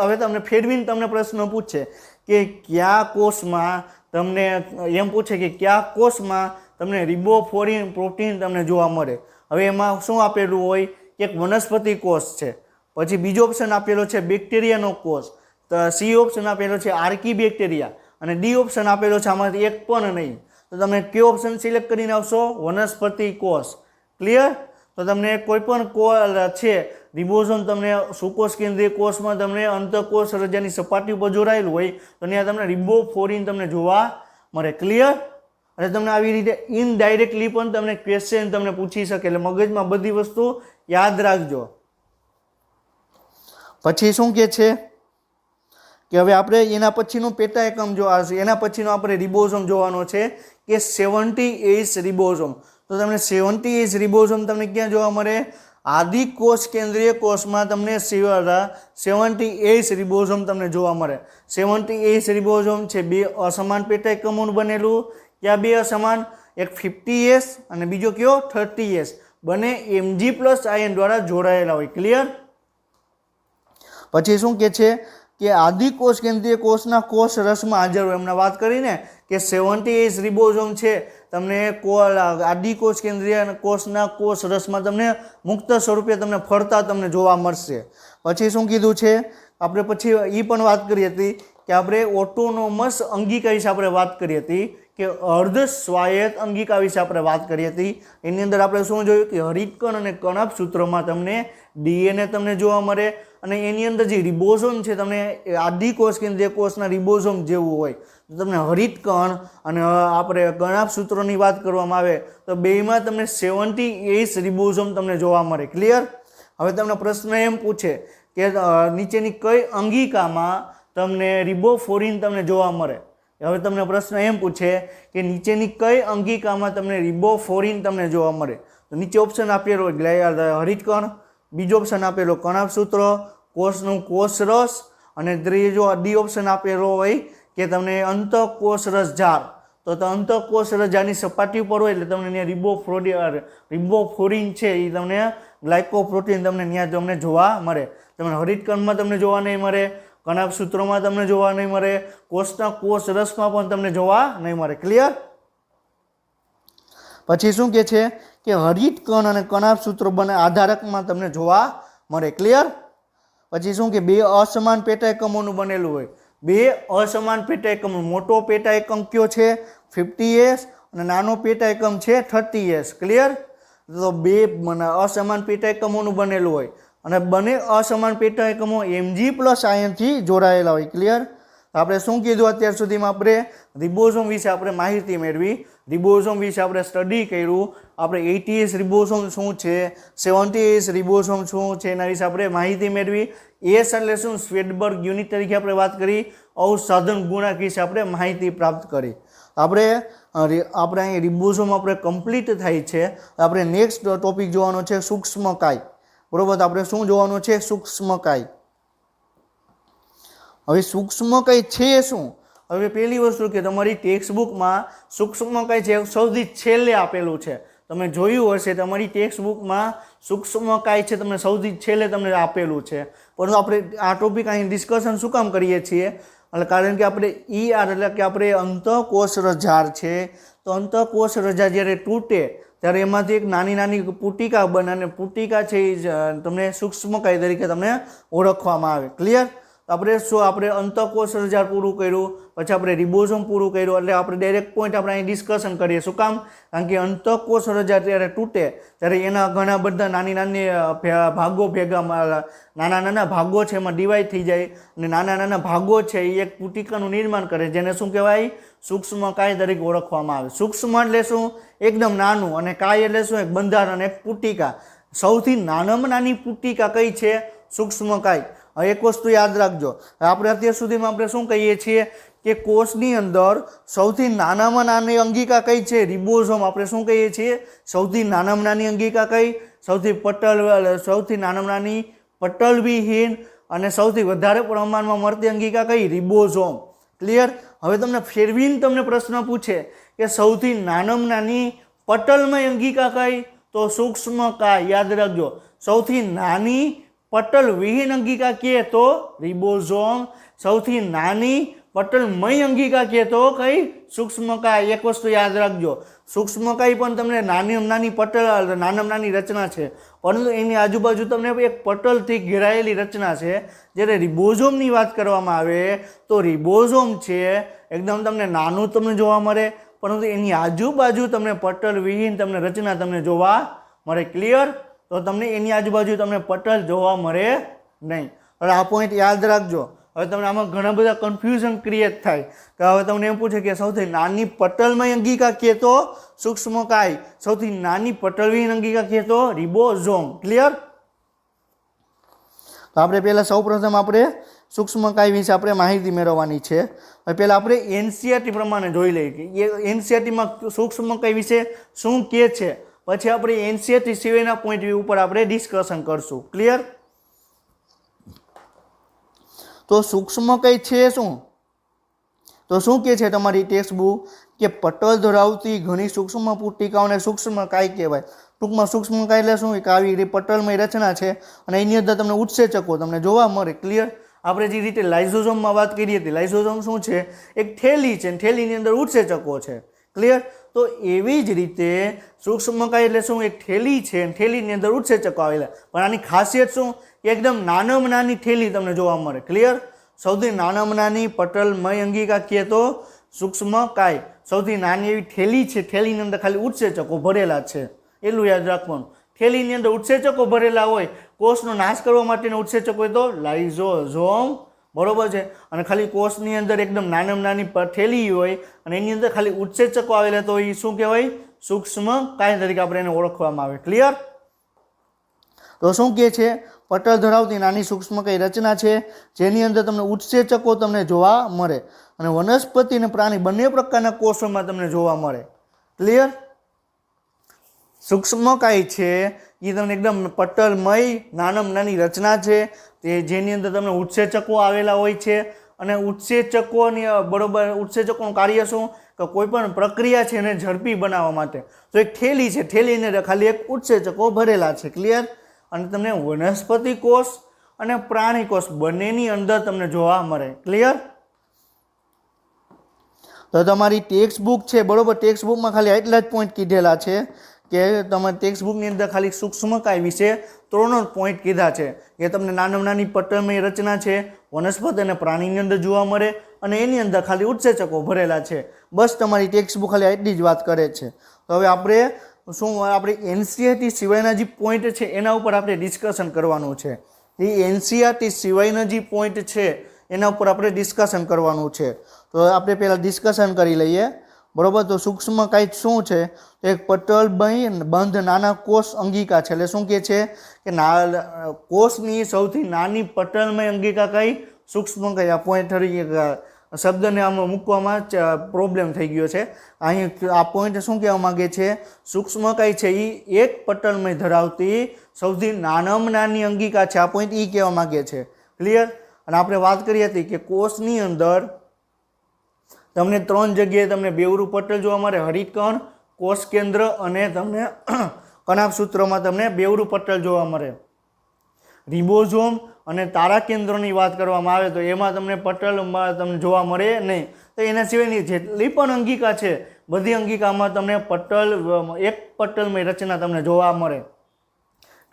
હવે તમને ફેરવીને તમને પ્રશ્ન પૂછે કે કયા કોષમાં તમને એમ પૂછે કે કયા કોષમાં તમને રિબોફોરિન પ્રોટીન તમને જોવા મળે. હવે એમાં શું આપેલું હોય? એક વનસ્પતિ કોષ છે, પછી બીજો ઓપ્શન આપેલો છે બેક્ટેરિયાનો કોષ, તો સી ઓપ્શન આપેલો છે આર્કી બેક્ટેરિયા, અને ડી ઓપ્શન આપેલો છે આમાંથી એક પણ નહીં. તો તમે કયો ઓપ્શન સિલેક્ટ કરીને આવશો? વનસ્પતિ કોષ. ક્લિયર? તો તમને કોઈ પણ છે રિબોઝોમ તમને સુકોષ કેન્દ્રીય કોષમાં તમને અંતઃકોષ રજાની સપાટી ઉપર જોડાયેલું હોય તો ત્યાં તમને રિબોફોરિન તમને જોવા મળે. ક્લિયર? અને તમને આવી રીતે ઇનડાયરેક્ટલી પણ તમને ક્વેશ્ચન તમને પૂછી શકે, એટલે મગજમાં બધી વસ્તુ યાદ રાખજો. પછી શું કહે છે કે હવે આપણે એના પછીનું પેટા એકમ જોવા છે, એના પછીનો આપણે રિબોઝોમ જોવાનો છે કે 70S રિબોઝોમ. તો તમને 70S રિબોઝોમ તમને ક્યાં જોવા મળે? આદિકોષ કેન્દ્રીય કોષમાં તમને 70S રિબોઝોમ તમને જોવા મળે. 70S રિબોઝોમ છે બે અસમાન પેટા એકમોનું બનેલું. ક્યાં બે અસમાન? એક 50S અને બીજો કયો 30S. બંને Mg+ આયન દ્વારા જોડાયેલા હોય. ક્લિયર? પછી શું કહે છે કે આદિકોષ કેન્દ્રીય કોષના કોષ રસમાં હાજર હોય. એમને વાત કરીને કે 70S રિબોઝોમ છે તમને આદિકોષ કેન્દ્રીય કોષના કોષ રસમાં તમને મુક્ત સ્વરૂપે તમને ફરતા તમને જોવા મળશે. પછી શું કીધું છે આપણે? પછી એ પણ વાત કરી હતી કે આપણે ઓટોનોમસ અંગિકા વિશે આપણે વાત કરી હતી કે અર્ધ સ્વાયત્ત અંગિકા વિશે આપણે વાત કરી હતી. એની અંદર આપણે શું જોયું કે હરિતકણ અને કણાભ સૂત્રોમાં તમને DNA તમને જોવા મળે, અને એની અંદર જે રિબોઝોમ છે તમને આદિકોષ કેન્દ્રીય કોષના રિબોઝોમ જેવું હોય. તો તમને હરિતકણ અને આપણે કણાભ સૂત્રોની વાત કરવામાં આવે તો બેમાં તમને 70S રિબોઝોમ તમને જોવા મળે. ક્લિયર? હવે તમને પ્રશ્ન એમ પૂછે કે નીચેની કઈ અંગિકામાં તમને રિબોફોરિન તમને જોવા મળે? હવે તમને પ્રશ્ન એમ પૂછે કે નીચેની કઈ અંગિકામાં તમને રિબોફોરિન તમને જોવા મળે? તો નીચે ઓપ્શન આપેલો હરિતકણ, બીજો ઓપ્શન આપેલો કણાભ સૂત્રો, કોષનું કોષરસ, અને ત્રીજો ડી ઓપ્શન આપેલો હોય કે તમને અંતઃકોષ રસજાળ, તો અંતઃકોષ રસજાળની સપાટી ઉપર હોય એટલે તમને રિબોફ્લોરિન છે એ તમને ગ્લાયકોપ્રોટીન તમને તમને જોવા મળે. તમને હરિતકણમાં તમને જોવા નહીં મળે, કણાભ સૂત્રોમાં તમને જોવા નહીં મળે, કોષના કોષ રસમાં પણ તમને જોવા નહીં મળે. ક્લિયર? પછી શું કે છે કે હરિતકણ અને કણાભ સૂત્રો બંને આધારકમાં તમને જોવા મળે. ક્લિયર? પછી શું કે બે અસમાન પેટા એકમોનું બનેલું હોય. બે અસમાન પેટા એકમ, મોટો પેટા એકમ કયો છે 50s અને નાનો પેટા એકમ છે 30s. ક્લિયર? તો બે અસમાન પેટા એકમોનું બનેલું હોય અને બંને અસમાન પેટા એકમો Mg+ion થી જોડાયેલા હોય. ક્લિયર? આપણે શું કીધું અત્યાર સુધીમાં? આપણે રિબોઝોમ વિશે આપણે માહિતી મેળવી, રિબોઝોમ વિશે આપણે સ્ટડી કર્યું, આપણે 80s રિબોઝોમ શું છે, 70s રિબોઝોમ શું છે એના વિશે આપણે માહિતી મેળવી. એસ એટલે શું, સ્વેડબર્ગ યુનિટ તરીકે આપણે વાત કરી, અવસાધન ગુણાંક વિશે આપણે માહિતી પ્રાપ્ત કરી. આપણે અહીં રિબોઝોમ આપણે કમ્પ્લીટ થાય છે. આપણે નેક્સ્ટ ટોપિક જોવાનો છે સૂક્ષ્મકાય. બરોબર? તો આપણે શું જોવાનું છે? સૂક્ષ્મકાય. હવે સૂક્ષ્મકાય છે શું? હવે પહેલી વસ્તુ કે તમારી ટેક્સ્ટ બુકમાં સૂક્ષ્મકાય છે સૌથી છેલ્લે આપેલું છે. તમે જોયું હશે તમારી ટેક્સ્ટ બુકમાં સૂક્ષ્મકાય છે તમને સૌથી છેલ્લે તમને આપેલું છે. પરંતુ આપણે આ ટોપિક અહીં ડિસ્કશન શું કામ કરીએ છીએ? એટલે કારણ કે આપણે એટલે કે આપણે અંતઃકોષ રસજાળ છે, તો અંતઃકોષ રસજાળ જ્યારે તૂટે ત્યારે એમાંથી એક નાની નાની પુટિકા બને અને પુટિકા છે એ તમને સૂક્ષ્મકાય તરીકે તમને ઓળખવામાં આવે. ક્લિયર? આપણે અંતઃકોષ રસજાળ પૂરું કર્યું, પછી આપણે રિબોઝોમ પૂરું કર્યું, એટલે આપણે ડાયરેક્ટ પોઈન્ટ આપણે અહીં ડિસ્કશન કરીએ. શું કામ? કારણ કે અંતઃકોષ રસજાળ જ્યારે તૂટે ત્યારે એના ઘણા બધા નાની નાની ભાગો નાના નાના ભાગો છે એમાં ડિવાઈડ થઈ જાય અને નાના નાના ભાગો છે એ એક પુટિકાનું નિર્માણ કરે, જેને શું કહેવાય? સૂક્ષ્મકાય તરીકે ઓળખવામાં આવે. સૂક્ષ્મ એટલે શું? એકદમ નાનું, અને કાય એટલે શું? એક બંધારણ, એક પુટિકા. સૌથી નાનામાં નાની પુટિકા કઈ છે? સૂક્ષ્મકાય. એક વસ્તુ યાદ રાખજો, આપણે અત્યાર સુધીમાં આપણે શું કહીએ છીએ કે કોષની અંદર સૌથી નાનામાં નાની અંગિકા કઈ છે? રિબોઝોમ. આપણે શું કહીએ છીએ? સૌથી નાનામાં નાની અંગિકા કઈ? સૌથી નાનામાં નાની પટલવિહીન અને સૌથી વધારે પ્રમાણમાં મળતી અંગિકા કઈ? રિબોઝોમ. ક્લિયર? હવે તમને ફેરવીને તમને પ્રશ્ન પૂછે કે સૌથી નાનામાં નાની પટલમય અંગિકા કઈ? તો સૂક્ષ્મકાય. યાદ રાખજો, સૌથી નાની પટલ વિહીન અંગિકા કહે તો રિબોઝોમ, સૌથી નાની પટલમય અંગિકા કહે તો કઈ? સૂક્ષ્મકાય. એક વસ્તુ યાદ રાખજો, સૂક્ષ્મકાય પણ તમને નાનામાં નાની રચના છે, પરંતુ એની આજુબાજુ તમને એક પટલથી ઘેરાયેલી રચના છે. જ્યારે રિબોઝોમની વાત કરવામાં આવે તો રિબોઝોમ છે એકદમ તમને નાનું તમને જોવા મળે, પરંતુ એની આજુબાજુ તમને પટલ વિહીન તમને રચના તમને જોવા મળે. ક્લિયર? તો તમને એની આજુબાજુ તમને પટલ જોવા મળે નહીં. હવે આ પોઈન્ટ યાદ રાખજો. હવે તમને આમાં ઘણા બધા કન્ફ્યુઝન ક્રિએટ થાય કે હવે તમને એમ પૂછે કે સૌથી નાની પટલમય અંગિકા કહે તો સૂક્ષ્મકાય, સૌથી નાની પટલવિહીન અંગિકા કહે તો રિબોઝોમ. ક્લિયર? તો આપણે પહેલાં સૌપ્રથમ આપણે સૂક્ષ્મકાય વિશે આપણે માહિતી મેળવવાની છે. હવે પહેલાં આપણે એનસીઈઆરટી પ્રમાણે જોઈ લઈએ કે એનસીઈઆરટીમાં સૂક્ષ્મકાય વિશે શું કહે છે, પછી આપણે એનસીઈઆરટી સિવાયના પોઈન્ટ વ્યૂ ઉપર આપણે ડિસ્કશન કરશું. ક્લિયર? તો સૂક્ષ્મકાય છે શું? તો શું કહે છે તમારી ટેક્સ્ટ બુક કે પટલ ધરાવતી ઘણી સૂક્ષ્મ પુટિકાઓને સૂક્ષ્મકાય કહેવાય. ટૂંકમાં સૂક્ષ્મકાય એટલે શું? કે આવી પટલમય રચના છે અને એની અંદર તમને ઉત્સેચકો તમને જોવા મળે. ક્લિયર? આપણે જે રીતે લાઇસોઝોમમાં વાત કરી હતી, લાઇસોઝોમ શું છે? એક થેલી છે, થેલીની અંદર ઉત્સેચકો છે. ક્લિયર? તો એવી જ રીતે સૂક્ષ્મકાય એટલે શું? એક થેલી છે, થેલીની અંદર ઉત્સેચકો આવેલા, પણ આની ખાસિયત શું? એકદમ નાનામાં નાની થેલી તમને જોવા મળે. ક્લિયર? સૌથી નાનામાં નાની પટલમય અંગિકા કહે તો સૂક્ષ્મકાય. સૌથી નાની એવી થેલી છે, થેલીની અંદર ખાલી ઉત્સેચકો ભરેલા છે, એટલું યાદ રાખવાનું. થેલીની અંદર ઉત્સેચકો ભરેલા હોય, કોષનો નાશ કરવા માટેના ઉત્સેચકો હોય તો લાઇસોઝોમ. બરોબર છે? અને ખાલી કોષની અંદર એકદમ નાનામાં નાની થેલી હોય અને એની અંદર ખાલી ઉત્સેચકો આવેલા તો એ શું કહેવાય? સૂક્ષ્મકાય તરીકે આપણે એને ઓળખવામાં આવે. ક્લિયર? તો શું કહે છે? પટલ ધરાવતી નાની સૂક્ષ્મકાય રચના છે જેની અંદર તમને ઉત્સેચકો તમને જોવા મળે અને વનસ્પતિ અને પ્રાણી બંને પ્રકારના કોષોમાં તમને જોવા મળે. ક્લિયર? સૂક્ષ્મકાય છે એ તમને એકદમ પટલમય નાનામાં નાની રચના છે તે જેની અંદર તમને ઉત્સેચકો આવેલા હોય છે અને ઉત્સેચકોની બરોબર ઉત્સેચકોનું કાર્ય શું કે કોઈ પણ પ્રક્રિયા છે એને ઝડપી બનાવવા માટે. તો એક થેલી છે, થેલીને ખાલી એક ઉત્સેચકો ભરેલા છે. ક્લિયર? અને તમને વનસ્પતિ કોષ અને પ્રાણી કોષ બંનેની અંદર તમને જોવા મળે. ક્લિયર? તો તમારી ટેક્સ્ટ બુક છે બરોબર, ટેક્સ્ટ બુકમાં ખાલી એટલા જ પોઈન્ટ કીધેલા છે કે તમારી ટેક્સ્ટ બુકની અંદર ખાલી સૂક્ષ્મકાય વિશે 3 પોઈન્ટ કીધા છે કે તમને નાનામાં નાની પટલમય રચના છે, વનસ્પતિ અને પ્રાણીની અંદર જોવા મળે અને એની અંદર ખાલી ઉત્સેચકો ભરેલા છે. બસ તમારી ટેક્સ્ટ બુક ખાલી એટલી જ વાત કરે છે. તો હવે આપણે એનસીઈઆરટી સિવાયના જે પોઈન્ટ છે એના ઉપર આપણે ડિસ્કશન કરવાનું છે. એ એનસીઈઆરટી સિવાયના જે પોઈન્ટ છે એના ઉપર આપણે ડિસ્કશન કરવાનું છે. તો આપણે પહેલાં ડિસ્કશન કરી લઈએ બરોબર. તો સૂક્ષ્મકાય શું છે? એક પટલબંધ નાના કોષ અંગિકા છે. એટલે શું કહે છે કે કોષની સૌથી નાની પટલમય અંગિકા કઈ? સૂક્ષ્મકાય. આ પોઈન્ટ શબ્દને આમાં મૂકવામાં પ્રોબ્લેમ થઈ ગયો છે. અહીં આ પોઈન્ટ શું કહેવા માંગે છે? સૂક્ષ્મકાય છે એ એક પટલમય ધરાવતી સૌથી નાનામાં નાની અંગિકા છે. આ પોઈન્ટ એ કહેવા માંગે છે. ક્લિયર? અને આપણે વાત કરી હતી કે કોષની અંદર તમને 3 જગ્યાએ તમને બેવરું પટલ જોવા મળે, હરિતકણ, કોષ કેન્દ્ર અને તમને કણાભસૂત્રમાં તમને બેવરું પટલ જોવા મળે. રિબોઝોમ અને તારા કેન્દ્રોની વાત કરવામાં આવે તો એમાં તમને પટલમાં તમને જોવા મળે નહીં. તો એના સિવાયની જેટલી પણ અંગિકા છે બધી અંગિકામાં તમને એક પટલમય રચના તમને જોવા મળે.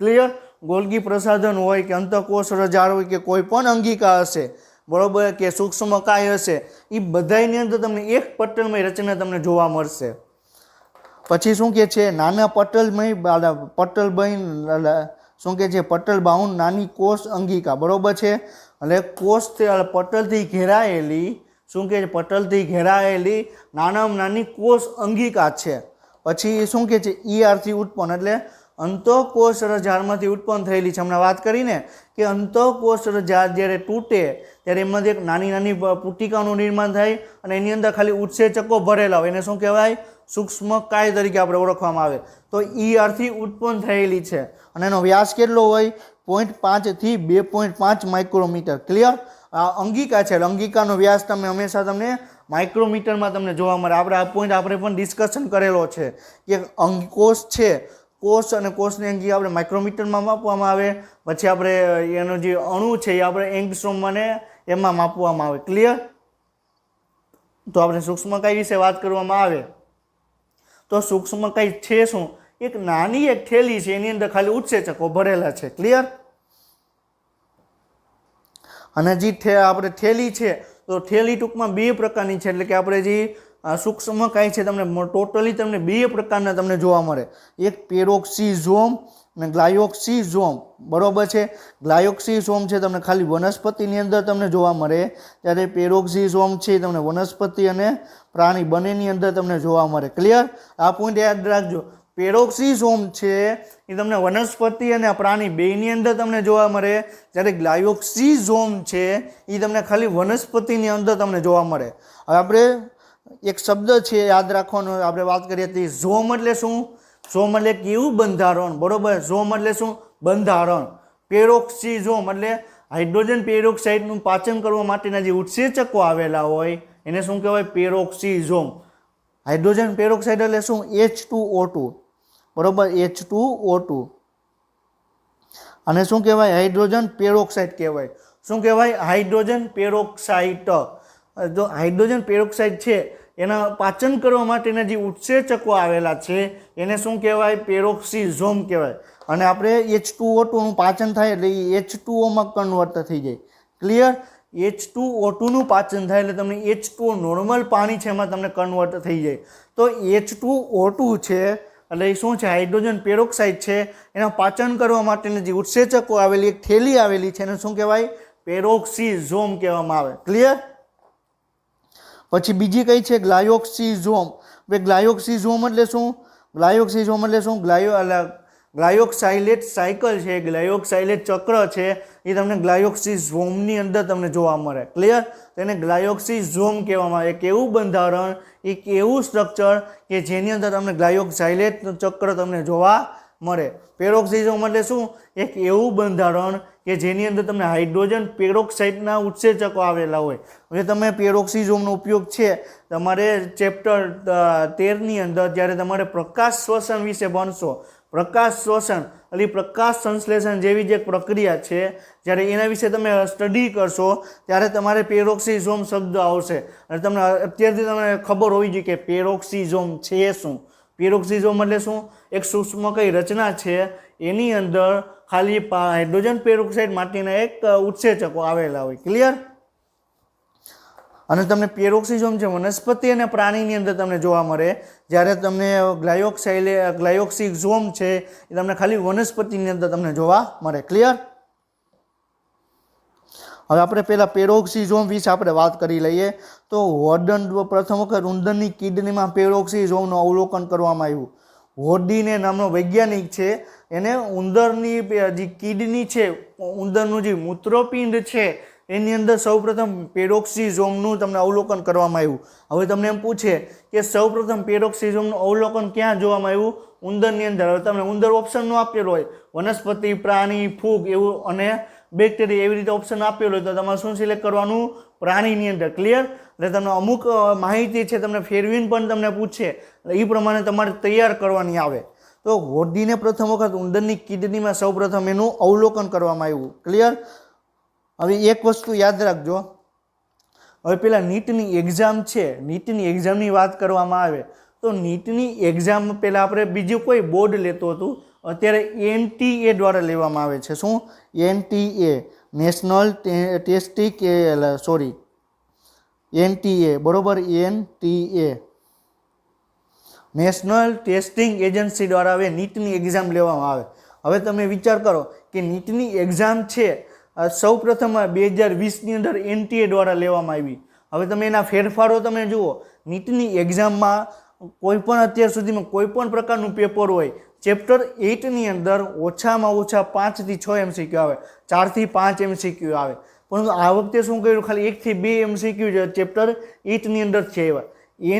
ક્લિયર? ગોલ્ગી પ્રસાધન હોય કે અંતઃકોષ રજાળ હોય કે કોઈ પણ અંગિકા હશે બરોબર કે સૂક્ષ્મકાય હશે એ બધાની અંદર તમને એક પટલમય રચના તમને જોવા મળશે. પછી શું કે છે? નાના પટલમય શું કે છે? પટલ બાઉન્ડ નાની કોષ અંગિકા બરોબર છે. એટલે પટલથી ઘેરાયેલી શું કે છે? પટલથી ઘેરાયેલી નાનામાં નાની કોષ અંગિકા છે. પછી શું કે છે? ઈઆરથી ઉત્પન્ન એટલે અંતઃકોષ રજાળમાંથી ઉત્પન્ન થયેલી છે. હમણાં વાત કરીને કે અંતઃકોષ રજાળ જ્યારે તૂટે ત્યારે એમાંથી એક નાની નાની પુટિકાનું નિર્માણ થાય અને એની અંદર ખાલી ઉત્સેચકો ભરેલા હોય. એને શું કહેવાય? સૂક્ષ્મકાય તરીકે આપણે ઓળખવામાં આવે. તો ઈઆરથી ઉત્પન્ન થયેલી છે અને એનો વ્યાસ કેટલો હોય? 0.5 થી 2.5 માઇક્રોમીટર. ક્લિયર? આ અંગિકા છે. અંગિકાનો વ્યાસ તમને માઇક્રોમીટરમાં તમને જોવા મળે. આપણે આ પોઈન્ટ આપણે પણ ડિસ્કશન કરેલો છે કે કોષ છે, કોષ અને કોષની અંગિકા આપણે માઇક્રોમીટરમાં માપવામાં આવે. પછી આપણે એનો જે અણુ છે એ આપણે એંગસ્ટ્રોમ અને એમાં માપવામાં આવે. ક્લિયર? તો આપણે સૂક્ષ્મકાય વિશે વાત કરવામાં આવે તો સૂક્ષ્મકાય છે શું? એક નાની એક થેલી છે એની અંદર ખાલી ઉત્સેચકો ભરેલા છે. ક્લિયર? અને જે આપણે થેલી છે તો થેલી ટૂંકમાં 2 પ્રકારની છે. એટલે કે આપણે જે સૂક્ષ્મકાય છે તમને ટોટલી તમને 2 પ્રકારના તમને જોવા મળે. એક પેરોક્સિઝોમ અને ગ્લાયોક્સિઝોમ બરોબર છે. ગ્લાયોક્સિઝોમ છે તમને ખાલી વનસ્પતિની અંદર તમને જોવા મળે, ત્યારે પેરોક્સિઝોમ છે તમને વનસ્પતિ અને પ્રાણી બંનેની અંદર તમને જોવા મળે. ક્લિયર? આ પોઈન્ટ યાદ રાખજો. પેરોક્સિઝોમ છે એ તમને વનસ્પતિ અને પ્રાણી બેયની અંદર તમને જોવા મળે, જ્યારે ગ્લાયોક્સિઝોમ છે એ તમને ખાલી વનસ્પતિની અંદર તમને જોવા મળે. હવે આપણે એક શબ્દ છે યાદ રાખવાનો, આપણે વાત કરીએ તો ઝોમ એટલે શું? ઝોમ એટલે કેવું બંધારણ બરોબર. ઝોમ એટલે શું? બંધારણ. પેરોક્સિઝોમ એટલે હાઇડ્રોજન પેરોક્સાઇડનું પાચન કરવા માટેના જે ઉત્સેચકો આવેલા હોય એને શું કહેવાય? પેરોક્સિઝોમ. હાઇડ્રોજન પેરોક્સાઇડ એટલે શું? H2O2 બરોબર. H2O2 અને શું કહેવાય? હાઇડ્રોજન પેરોક્સાઇડ કહેવાય. શું કહેવાય? Hydrogen peroxide. જો હાઇડ્રોજન પેરોક્સાઇડ છે એના પાચન કરવા માટેના જે ઉત્સેચકો આવેલા છે એને શું કહેવાય? પેરોક્સિઝોમ કહેવાય. અને આપણે H2O2નું પાચન થાય એટલે એ H2Oમાં કન્વર્ટ થઈ જાય. ક્લિયર? H2O2નું પાચન થાય એટલે તમને H2O નોર્મલ પાણી છે એમાં તમને કન્વર્ટ થઈ જાય. તો H2O2 છે એટલે એ શું છે? હાઇડ્રોજન પેરોક્સાઇડ છે. એના પાચન કરવા માટેના જે ઉત્સેચકો આવેલી એક થેલી આવેલી છે એને શું કહેવાય? પેરોક્સિઝોમ કહેવામાં આવે. ક્લિયર? પછી બીજી કઈ છે? ગ્લાયોક્સિઝોમ. ગ્લાયોક્સિઝોમ એટલે શું? ગ્લાયોક્સિઝોમ એટલે શું? ગ્લાયોક્સાઇલેટ સાયકલ છે, ગ્લાયોક્સાઇલેટ ચક્ર છે એ તમને ગ્લાયોક્સિઝોમની અંદર તમને જોવા મળે. ક્લિયર? તેને ગ્લાયોક્સિઝોમ કહેવામાં આવે. કેવું બંધારણ? એક એવું સ્ટ્રક્ચર કે જેની અંદર તમને ગ્લાયોક્સાઇલેટ ચક્ર તમને જોવા મળે. પેરોક્સિઝોમ એટલે શું? એક એવું બંધારણ કે જેની અંદર તમને હાઇડ્રોજન પેરોક્સાઇડના ઉત્સેચકો આવેલા હોય. હવે તમે પેરોક્સિઝોમનો ઉપયોગ છે તમારે ચેપ્ટર 13ની અંદર જ્યારે તમારે પ્રકાશ શ્વસન વિશે ભણશો. પ્રકાશ શ્વસન એટલે પ્રકાશ સંશ્લેષણ જેવી જે પ્રક્રિયા છે, જ્યારે એના વિશે તમે સ્ટડી કરશો ત્યારે તમારે પેરોક્સિઝોમ શબ્દ આવશે. અને તમને અત્યારથી તમને ખબર હોવી જોઈએ કે પેરોક્સિઝોમ છે શું. પેરોક્સિઝોમ એટલે શું? એક સૂક્ષ્મ કઈ રચના છે, એની અંદર ખાલી હાઇડ્રોજન પેરોક્સાઇડ માટેના એક ઉત્સેચકો આવેલા હોય. ક્લિયર? અને તમને પેરોક્સિઝોમ છે વનસ્પતિ અને પ્રાણીની અંદર તમને જોવા મળે, જ્યારે તમને ગ્લાયોક્સિઝોમ છે એ તમને ખાલી વનસ્પતિની અંદર તમને જોવા મળે. ક્લિયર? હવે આપણે પહેલાં પેરોક્સિઝોમ વિશે આપણે વાત કરી લઈએ. તો પ્રથમ વખત ઉંદરની કિડનીમાં પેરોક્સિઝોમનું અવલોકન કરવામાં આવ્યું. હોર્ડીને નામનો વૈજ્ઞાનિક છે, એને ઉંદરની જે કિડની છે, ઉંદરનું જે મૂત્રપિંડ છે એની અંદર સૌપ્રથમ પેરોક્સિઝોમનું તમને અવલોકન કરવામાં આવ્યું. હવે તમને એમ પૂછે કે સૌપ્રથમ પેરોક્સિઝોમનું અવલોકન ક્યાં જોવામાં આવ્યું? ઉંદરની અંદર. હવે તમને ઉંદર ઓપ્શન નો આપેલો હોય, વનસ્પતિ, પ્રાણી, ફૂગ એવું અને બેક્ટેરિયા એવી રીતે ઓપ્શન આપેલો હોય, તો તમારે શું સિલેક્ટ કરવાનું? પ્રાણીની અંદર. ક્લિયર? એટલે તમને અમુક માહિતી છે તમને ફેરવીને પણ તમને પૂછે, એ પ્રમાણે તમારે તૈયાર કરવાની આવે. તો હોર્ડીને પ્રથમ વખત ઉંદરની કિડનીમાં સૌપ્રથમ એનું અવલોકન કરવામાં આવ્યું. ક્લિયર? હવે એક વસ્તુ યાદ રાખજો, હવે પેલા નીટની એક્ઝામ છે, નીટની એક્ઝામની વાત કરવામાં આવે તો નીટની એક્ઝામ પહેલાં આપણે બીજું કોઈ બોર્ડ લેતું હતું, અત્યારે NTA દ્વારા લેવામાં આવે છે. શું? NTA, નેશનલ ટેસ્ટિંગ NTA, બરોબર? NTA, નેશનલ ટેસ્ટિંગ એજન્સી દ્વારા હવે નીટની એક્ઝામ લેવામાં આવે. હવે તમે વિચાર કરો કે નીટની એક્ઝામ છે સૌ પ્રથમ 2020ની અંદર NTA દ્વારા લેવામાં આવી. હવે તમે એના ફેરફારો તમે જુઓ. નીટની એક્ઝામમાં કોઈ પણ અત્યાર સુધીમાં કોઈ પણ પ્રકારનું પેપર હોય, ચેપ્ટર 8ની અંદર ઓછામાં ઓછા 5 થી 6 MCQ આવે, 4 થી 5 MCQ આવે. પરંતુ આ વખતે શું કર્યું? ખાલી 1 થી 2 MCQ ચેપ્ટર 8ની અંદર છે. એવા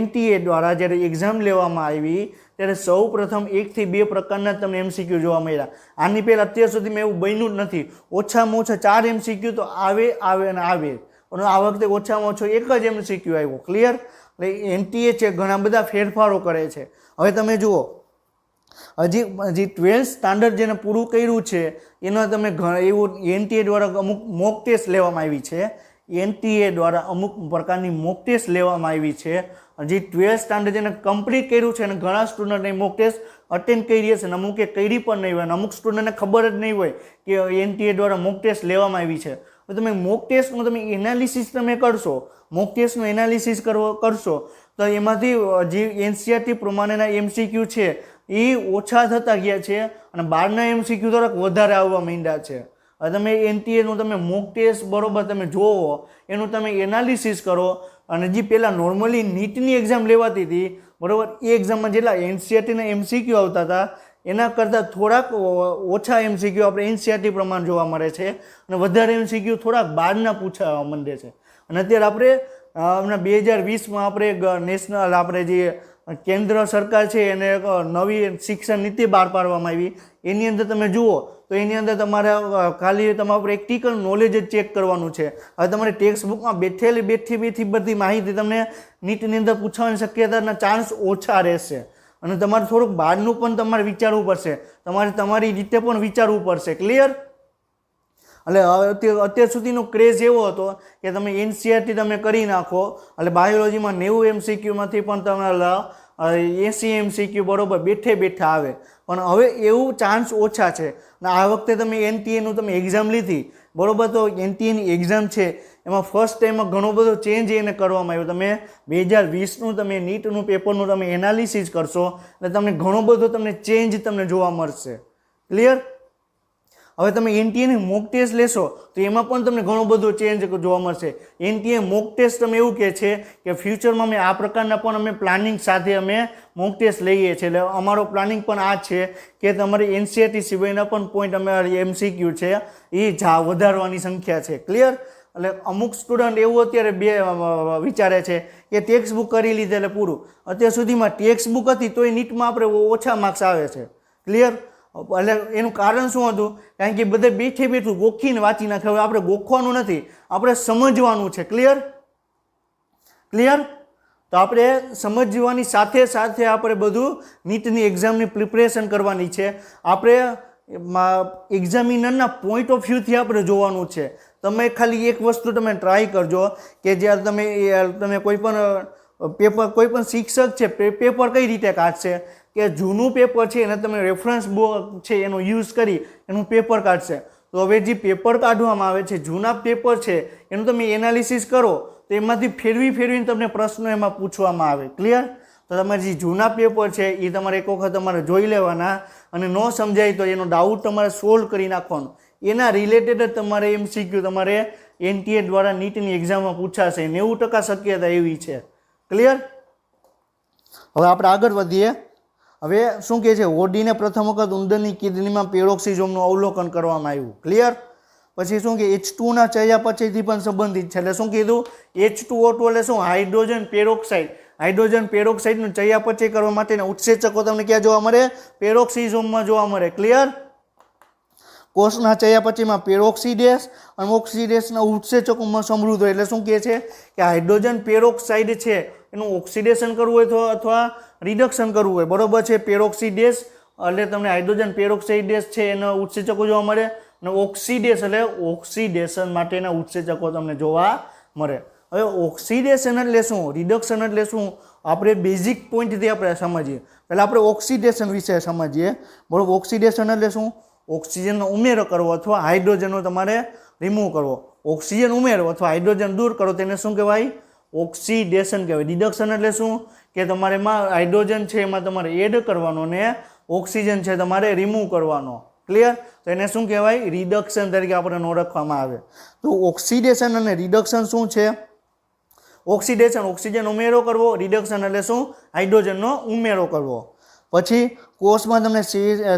NTA દ્વારા જ્યારે એક્ઝામ લેવામાં આવી ત્યારે સૌ પ્રથમ 1 થી 2 પ્રકારના તમને MCQ જોવા મળ્યા. આની પહેલાં અત્યાર સુધીમાં એવું બન્યું જ નથી. ઓછામાં ઓછા 4 MCQ તો આવે અને આવે, પણ આ વખતે ઓછામાં ઓછો એક જ MCQ આવ્યો. ક્લિયર? એટલે NTA છે ઘણા બધા ફેરફારો કરે છે. હવે તમે જુઓ, હજી 12th સ્ટાન્ડર્ડ જેને પૂરું કર્યું છે એનો તમે એવું NTA દ્વારા અમુક મોક ટેસ્ટ લેવામાં આવી છે. NTA દ્વારા અમુક પ્રકારની મોક ટેસ્ટ લેવામાં આવી છે. હજી 12th સ્ટાન્ડર્ડ જેને કમ્પ્લીટ કર્યું છે અને ઘણા સ્ટુડન્ટને મોક ટેસ્ટ અટેન્ડ કરી હશે, અમુકે કરી પણ નહીં હોય, અને અમુક સ્ટુડન્ટને ખબર જ નહીં હોય કે NTA દ્વારા મોક ટેસ્ટ લેવામાં આવી છે. તો તમે મોક ટેસ્ટનું તમે એનાલિસિસ તમે કરશો, મોક ટેસ્ટનું એનાલિસિસ કરશો તો એમાંથી જે NCERT પ્રમાણેના MCQ છે એ ઓછા થતા ગયા છે અને બહારના MCQ થોડાક વધારે આવવા માંડ્યા છે. હવે તમે NTAનું તમે મોક ટેસ્ટ બરોબર તમે જોવો, એનું તમે એનાલિસિસ કરો. અને જે પહેલાં નોર્મલી નીટની એક્ઝામ લેવાતી હતી બરોબર, એ એક્ઝામમાં જેટલા NCERTના MCQ આવતા હતા એના કરતાં થોડાક ઓછા MCQ આપણે NCERT પ્રમાણે જોવા મળે છે, અને વધારે MCQ થોડાક બહારના પૂછવા માંડે છે. અને અત્યારે આપણે હમણાં 2020માં આપણે નેશનલ આપણે જે કેન્દ્ર સરકાર છે એને નવી શિક્ષણ નીતિ બહાર પાડવામાં આવી. એની અંદર તમે જુઓ તો એની અંદર તમારે ખાલી તમારે પ્રેક્ટિકલ નોલેજ જ ચેક કરવાનું છે. હવે તમારે ટેક્સ્ટ બુકમાં બેઠી બધી માહિતી તમને નીટની અંદર પૂછવાની શક્યતાના ચાન્સ ઓછા રહેશે. અને તમારે થોડુંક બહારનું પણ તમારે વિચારવું પડશે, તમારે તમારી રીતે પણ વિચારવું પડશે. ક્લિયર? એટલે અત્યાર સુધીનો ક્રેઝ એવો હતો કે તમે NCERT તમે કરી નાખો એટલે બાયોલોજીમાં 90 MCQમાંથી પણ તમારે 80 MCQ બરોબર બેઠા આવે. પણ હવે એવું ચાન્સ ઓછા છે. અને આ વખતે તમે NTAનું તમે એક્ઝામ લીધી બરોબર, તો NTAની એક્ઝામ છે એમાં ફર્સ્ટ ટાઈમમાં ઘણો બધો ચેન્જ એને કરવામાં આવ્યો. તમે 2020નું તમે નીટનું પેપરનું તમે એનાલિસિસ કરશો એટલે તમને ઘણો બધો તમને ચેન્જ તમને જોવા મળશે. ક્લિયર? હવે તમે NTAની મોક ટેસ્ટ લેશો તો એમાં પણ તમને ઘણો બધો ચેન્જ જોવા મળશે. NTA મોક ટેસ્ટ તમે એવું કહે છે કે ફ્યુચરમાં અમે આ પ્રકારના પણ અમે પ્લાનિંગ સાથે અમે મોક ટેસ્ટ લઈએ છીએ. એટલે અમારો પ્લાનિંગ પણ આ છે કે તમારી NCERT સિવાયના પણ પોઈન્ટ અમારી MCQ છે એ વધારવાની સંખ્યા છે. ક્લિયર? એટલે અમુક સ્ટુડન્ટ એવું અત્યારે વિચારે છે કે ટેક્સ્ટ બુક કરી લીધે એટલે પૂરું. અત્યાર સુધીમાં ટેક્સ્ટ બુક હતી તોય નીટમાં આપણે ઓછા માર્ક્સ આવે છે. ક્લિયર? એટલે એનું કારણ શું હતું? કારણ કે બધે બેઠું ગોખીને વાંચી નાખે. હવે આપણે ગોખવાનું નથી, આપણે સમજવાનું છે. ક્લિયર? તો આપણે સમજવાની સાથે સાથે આપણે બધું નીટની એક્ઝામની પ્રિપરેશન કરવાની છે. આપણે એક્ઝામિનરના પોઈન્ટ ઓફ વ્યૂથી આપણે જોવાનું છે. તમે ખાલી એક વસ્તુ તમે ટ્રાય કરજો કે જ્યારે તમે કોઈ પણ શિક્ષક છે પેપર કઈ રીતે કાઢશે કે જૂનું પેપર છે એને તમે રેફરન્સ બુક છે એનો યુઝ કરી એનું પેપર કાઢશે. તો હવે જે પેપર કાઢવામાં આવે છે જૂના પેપર છે એનું તમે એનાલિસિસ કરો તો એમાંથી ફેરવીને તમને પ્રશ્નો એમાં પૂછવામાં આવે. ક્લિયર? તો તમારે જે જૂના પેપર છે એ તમારે એક વખત તમારે જોઈ લેવાના અને ન સમજાય તો એનો ડાઉટ તમારે સોલ્વ કરી નાખવાનો. એના રિલેટેડ જ તમારે MCQ તમારે NTA દ્વારા નીટની એક્ઝામમાં પૂછાશે. 90% શક્યતા એવી છે. ક્લિયર? હવે આપણે આગળ વધીએ. હવે શું કહે છે? હોડીને પ્રથમ વખત ઉંદરની કિડનીમાં પેરોક્સિઝોમનું અવલોકન કરવામાં આવ્યું. ક્લિયર? પછી શું કે H2ના ચયાપચયથી પણ સંબંધિત છે. એટલે શું કીધું? H2O2 એટલે શું? Hydrogen peroxide. હાઇડ્રોજન પેરોક્સાઇડનું ચયાપચય કરવા માટેના ઉત્સેચકો તમને ક્યાં જોવા મળે? પેરોક્સિઝોમમાં જોવા મળે. ક્લિયર? કોષના ચયાપચયમાં પેરોક્સિડેસ અને ઓક્સિડેસના ઉત્સેચકોમાં સમૃદ્ધ હોય. એટલે શું કહે છે કે હાઇડ્રોજન પેરોક્સાઇડ છે એનું ઓક્સિડેશન કરવું હોય તો અથવા રિડક્શન કરવું હોય, બરોબર છે. પેરોક્સિડેસ એટલે તમને હાઇડ્રોજન પેરોક્સાઇડેસ છે એના ઉત્સેચકો જોવા મળે અને ઓક્સિડેસ એટલે ઓક્સિડેશન માટેના ઉત્સેચકો તમને જોવા મળે. હવે ઓક્સિડેશન એટલે શું, રિડક્શન એટલે શું, આપણે બેઝિક પોઈન્ટથી આપણે સમજીએ. પહેલાં આપણે ઓક્સિડેશન વિશે સમજીએ. બરોબર? ઓક્સિડેશન એટલે શું? ઓક્સિજનનો ઉમેરો કરવો અથવા હાઇડ્રોજનનો તમારે રિમૂવ કરવો. ઓક્સિજન ઉમેરો અથવા હાઇડ્રોજન દૂર કરો તેને શું કહેવાય? ઓક્સિડેશન કહેવાય. રિડક્શન એટલે શું કે તમારે એમાં હાઇડ્રોજન છે એમાં તમારે એડ કરવાનો ને ઓક્સિજન છે તમારે રિમૂવ કરવાનો. ક્લિયર? તો એને શું કહેવાય? રિડક્શન તરીકે આપણે ઓળખવામાં આવે. તો ઓક્સિડેશન અને રિડક્શન શું છે? ઓક્સિડેશન ઓક્સિજન ઉમેરો કરવો, રિડક્શન એટલે શું? હાઇડ્રોજનનો ઉમેરો કરવો. પછી કોષમાં તમને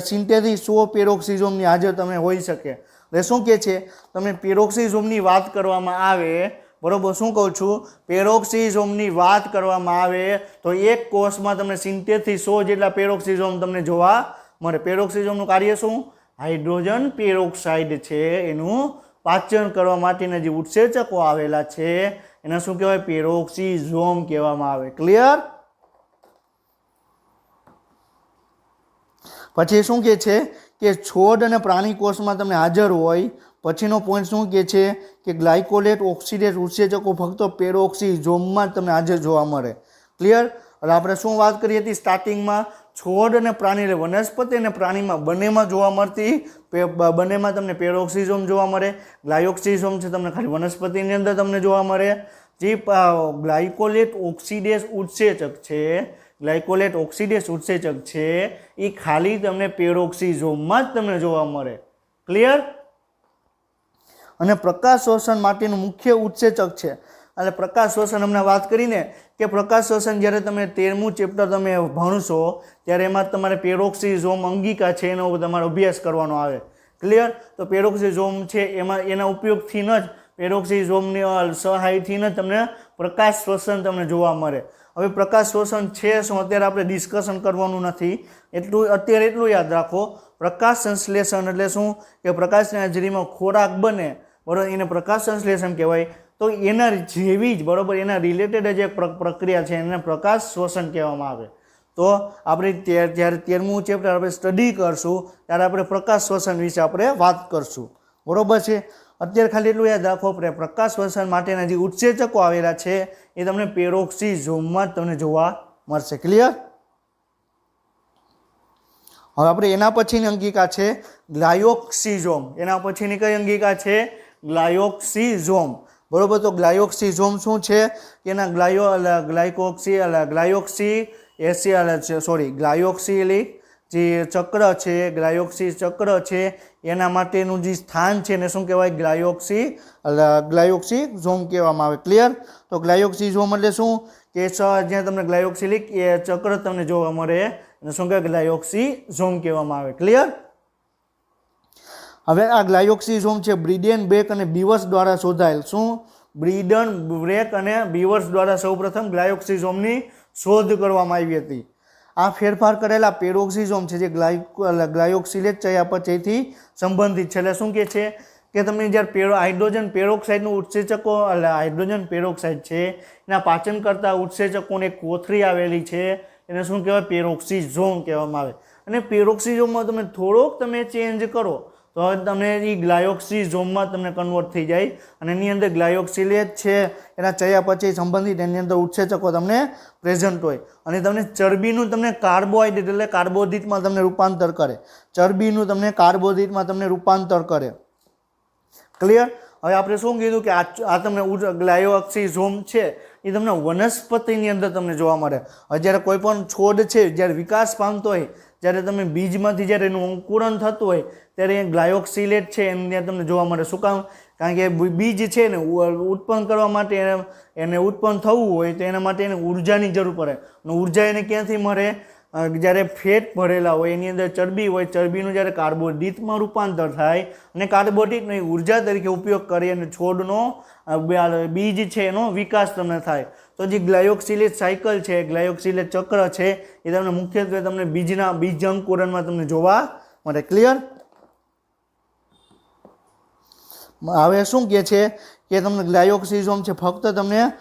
સિત્તેરથી 100 પેરોક્સિઝોમની હાજર તમે હોઈ શકે. એટલે શું કહે છે? તમને પેરોક્સિઝોમની વાત કરવામાં આવે, બરોબર? શું કહું છું? પેરોક્સિઝોમની વાત કરવામાં આવે તો એક કોષમાં તમને 70થી 100 જેટલા પેરોક્સિઝોમ તમને જોવા મળે. પેરોક્સિઝોમનું કાર્ય શું? હાઇડ્રોજન પેરોક્સાઇડ છે એનું પાચન કરવા માટેના જે ઉત્સેચકો આવેલા છે એને શું કહેવાય? પેરોક્સિઝોમ કહેવામાં આવે. ક્લિયર? પછી શું કહે છે કે છોડ અને પ્રાણી કોષમાં તમને હાજર હોય. પછીનો પોઈન્ટ શું કહે છે કે ગ્લાયકોલેટ ઓક્સિડેસ ઉત્સેચકો ફક્ત પેરોક્સિઝોમમાં જ તમને હાજર જોવા મળે. ક્લિયર? એટલે આપણે શું વાત કરી હતી સ્ટાર્ટિંગમાં? છોડ અને પ્રાણી એટલે વનસ્પતિ અને પ્રાણીમાં બંનેમાં જોવા મળતી બંનેમાં તમને પેરોક્સિઝોમ જોવા મળે. ગ્લાયોક્સિઝોમ છે તમને ખાલી વનસ્પતિની અંદર તમને જોવા મળે. જે ગ્લાયકોલેટ ઓક્સિડેસ ઉત્સેચક છે, ગ્લાયકોલેટ ઓક્સિડેસ ઉત્સેચક છે એ ખાલી તમને પેરોક્સિઝોમમાં જ તમને જોવા મળે. ક્લિયર? અને પ્રકાશ શોષણ માટેનું મુખ્ય ઉત્સેચક છે. એટલે પ્રકાશ શોષણ હમણાં વાત કરીને કે પ્રકાશ શોષણ જ્યારે તમે 13મું ચેપ્ટર તમે ભણશો ત્યારે એમાં તમારે પેરોક્સિઝોમ અંગિકા છે એનો તમારે અભ્યાસ કરવાનો આવે. ક્લિયર? તો પેરોક્સિઝોમ છે એમાં એના ઉપયોગથી ન જ પેરોક્સિઝોમની સહાયથી ન તમને પ્રકાશ શોષણ તમને જોવા મળે. હવે પ્રકાશ શોષણ છે શું અત્યારે આપણે ડિસ્કશન કરવાનું નથી. અત્યારે એટલું યાદ રાખો, પ્રકાશ સંશ્લેષણ એટલે શું કે પ્રકાશની હાજરીમાં ખોરાક બને, બરાબર, એને પ્રકાશ સંશ્લેષણ કહેવાય. તો એના જેવી જ, બરાબર, એના રિલેટેડ જે પ્રક્રિયા છે એને પ્રકાશ શોષણ કહેવામાં આવે. તો આપણે જ્યારે 13મું ચેપ્ટર આપણે સ્ટડી કરશું ત્યારે આપણે પ્રકાશ શોષણ વિશે આપણે વાત કરશું. બરાબર છે? અત્યારે ખાલી એટલું યાદ રાખો, પ્રકાશ શોષણ માટેના જે ઉત્સેચકો આવેલા છે એ તમને પેરોક્સિઝોમમાં જ તમને જોવા મળશે. ક્લિયર? હવે આપણે એના પછીની અંગિકા છે ગ્લાયોક્સિઝોમ. એના પછીની કઈ અંગિકા છે? ગ્લાયોક્સિઝોમ. બરોબર? તો ગ્લાયોક્સિઝોમ શું છે? એના ગ્લાયોક્સિલિક જે ચક્ર છે, ગ્લાયોક્સી ચક્ર છે એના માટેનું જે સ્થાન છે એને શું કહેવાય? ગ્લાયોક્સિઝોમ કહેવામાં આવે. ક્લિયર? તો ગ્લાયોક્સિઝોમ એટલે શું કે જ્યાં તમને ગ્લાયોક્સિલિક એ ચક્ર તમને જોવા મળે એને શું કહેવાય? ગ્લાયોક્સિઝોમ કહેવામાં આવે. ક્લિયર? હવે આ ગ્લાયોક્સિઝોમ છે બ્રીડેન બેક અને બીવર્સ દ્વારા શોધાયેલ. શું? બ્રીડન બ્રેક અને બીવર્સ દ્વારા સૌપ્રથમ ગ્લાયોક્સિઝોમની શોધ કરવામાં આવી હતી. આ ફેરફાર કરેલા પેરોક્સિઝોમ છે જે ગ્લાયોક્સિલેટ ચયાપચયથી સંબંધિત છે. એટલે શું કહે છે કે તમને જ્યારે હાઇડ્રોજન પેરોક્સાઇડનું ઉત્સેચકો એટલે હાઇડ્રોજન પેરોક્સાઇડ છે એના પાચન કરતા ઉત્સેચકોની કોથળી આવેલી છે એને શું કહેવાય? પેરોક્સિઝોમ કહેવામાં આવે. અને પેરોક્સિઝોમમાં તમે થોડોક તમે ચેન્જ કરો તો હવે તમને એ ગ્લાયોક્સિઝોમમાં તમને કન્વર્ટ થઈ જાય અને એની અંદર ગ્લાયોક્સિલેટ છે એના ચયાપચય સંબંધિત એની અંદર ઉત્સેચકો તમને પ્રેઝન્ટ હોય અને તમને ચરબીનું તમને કાર્બોહાઈડ્રેટ એટલે કાર્બોદિતમાં તમને રૂપાંતર કરે. ચરબીનું તમને કાર્બોદિતમાં તમને રૂપાંતર કરે. ક્લિયર? હવે આપણે શું કીધું કે આ તમને ગ્લાયોક્સિઝોમ છે એ તમને વનસ્પતિની અંદર તમને જોવા મળે. હવે જ્યારે કોઈ પણ છોડ છે જ્યારે વિકાસ પામતો હોય જ્યારે તમે બીજમાંથી જ્યારે એનું અંકુરણ થતું હોય ત્યારે એ ગ્લાયોક્સિલેટ છે એની અંદર તમને જોવા મળે. શું કામ? કારણ કે બીજ છે ને ઉત્પન્ન કરવા માટે એને ઉત્પન્ન થવું હોય તો એના માટે એને ઉર્જાની જરૂર પડે અને ઉર્જા એને ક્યાંથી મળે? જ્યારે ફેટ ભરેલા હોય એની અંદર ચરબી હોય, ચરબીનું જ્યારે કાર્બોદિતમાં રૂપાંતર થાય અને કાર્બોદિતનો ઉર્જા તરીકે ઉપયોગ કરી અને છોડનો બીજ છે એનો વિકાસ તમને થાય. તો જે ગ્લાયોક્સિલેટ સાયકલ છે, ગ્લાયોક્સિલેટ ચક્ર છે એ તમને મુખ્યત્વે તમને બીજ અંકુરણમાં તમને જોવા મળે. ક્લિયર? હવે શું કહે છે કે તમને ગ્લાયોક્સિઝોમ છે ફક્ત તમને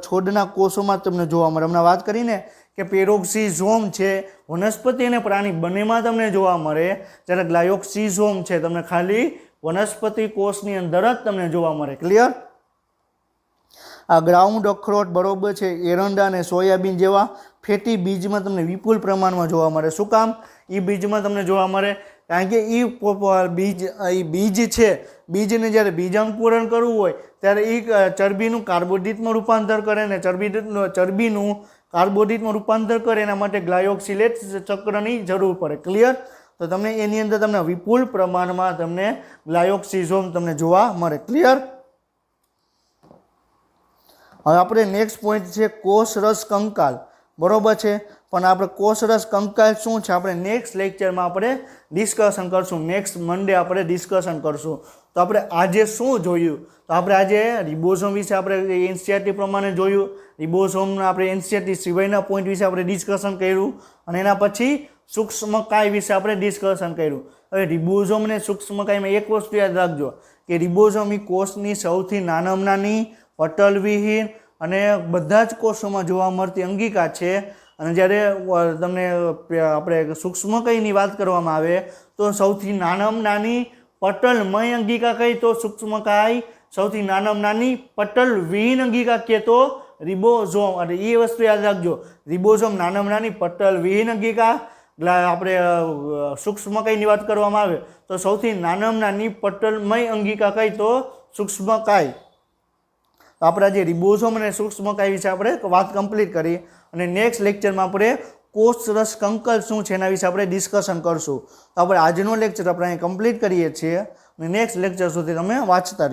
છોડના કોષોમાં તમને જોવા મળે. હમણાં વાત કરીને કે પેરોક્સિઝોમ છે વનસ્પતિ અને પ્રાણી બંનેમાં તમને જોવા મળે જ્યારે ગ્લાયોક્સિઝોમ છે તમને ખાલી વનસ્પતિ કોષની અંદર જ તમને જોવા મળે. ક્લિયર? આ ગ્રાઉન્ડ અખરોટ બરોબર છે એરંડા અને સોયાબીન જેવા ફેટી બીજમાં તમને વિપુલ પ્રમાણમાં જોવા મળે. શું કામ? એ બીજમાં તમને જોવા મળે કારણ કે એ બીજ છે બીજને જ્યારે બીજાંકુરણ કરવું હોય ત્યારે એ ચરબીનું કાર્બોદિતમાં રૂપાંતર કરે ને ચરબીનું કાર્બોદિતમાં રૂપાંતર કરે એના માટે ગ્લાયોક્સિલેટ ચક્રની જરૂર પડે. ક્લિયર? તો તમને એની અંદર તમને વિપુલ પ્રમાણમાં તમને ગ્લાયોક્સિઝોમ તમને જોવા મળે. ક્લિયર? હવે આપણે નેક્સ્ટ પોઈન્ટ છે કોષરસ કંકાલ. બરોબર છે, પણ આપણે કોષરસ કંકાલ શું છે આપણે નેક્સ્ટ લેક્ચરમાં આપણે ડિસ્કશન કરશું. નેક્સ્ટ મંડે આપણે ડિસ્કશન કરશું. તો આપણે આજે શું જોયું? તો આપણે આજે રિબોઝોમ વિશે આપણે એનસીઈઆરટી પ્રમાણે જોયું. રિબોઝોમના આપણે એનસીઈઆરટી સિવાયના પોઈન્ટ વિશે આપણે ડિસ્કશન કર્યું અને એના પછી સૂક્ષ્મકાય વિશે આપણે ડિસ્કશન કર્યું. હવે રિબોઝોમ અને સૂક્ષ્મકાયમાં એક વસ્તુ યાદ રાખજો કે રિબોઝોમ એ કોષની સૌથી નાનામાં નાની પટલવિહીન અને બધા જ કોષોમાં જોવા મળતી અંગિકા છે. અને જ્યારે તમને આપણે સૂક્ષ્મકાયની વાત કરવામાં આવે તો સૌથી નાનામાં નાની પટલમય અંગિકા કઈ તો સૂક્ષ્મકાય, સૌથી નાનામાં નાની પટલવિહીન અંગિકા કે તો રિબોઝોમ. અને એ વસ્તુ યાદ રાખજો, રિબોઝોમ નાનામાં નાની પટલવિહીન અંગિકા. આપણે સૂક્ષ્મકાયની વાત કરવામાં આવે તો સૌથી નાનામાં નાની પટલમય અંગિકા કઈ તો સૂક્ષ્મકાય. આપણે આજે રિબોઝોમ અને સૂક્ષ્મકાય વિશે આપણે વાત કમ્પ્લીટ કરી અને નેક્સ્ટ લેક્ચરમાં આપણે કોષરસ કંકાલ શું છે એના વિશે આપણે ડિસ્કશન કરશું. તો આપણે આજનો લેક્ચર આપણે અહીં કમ્પ્લીટ કરીએ છીએ અને નેક્સ્ટ લેક્ચર સુધી તમે વાંચતા રહીએ.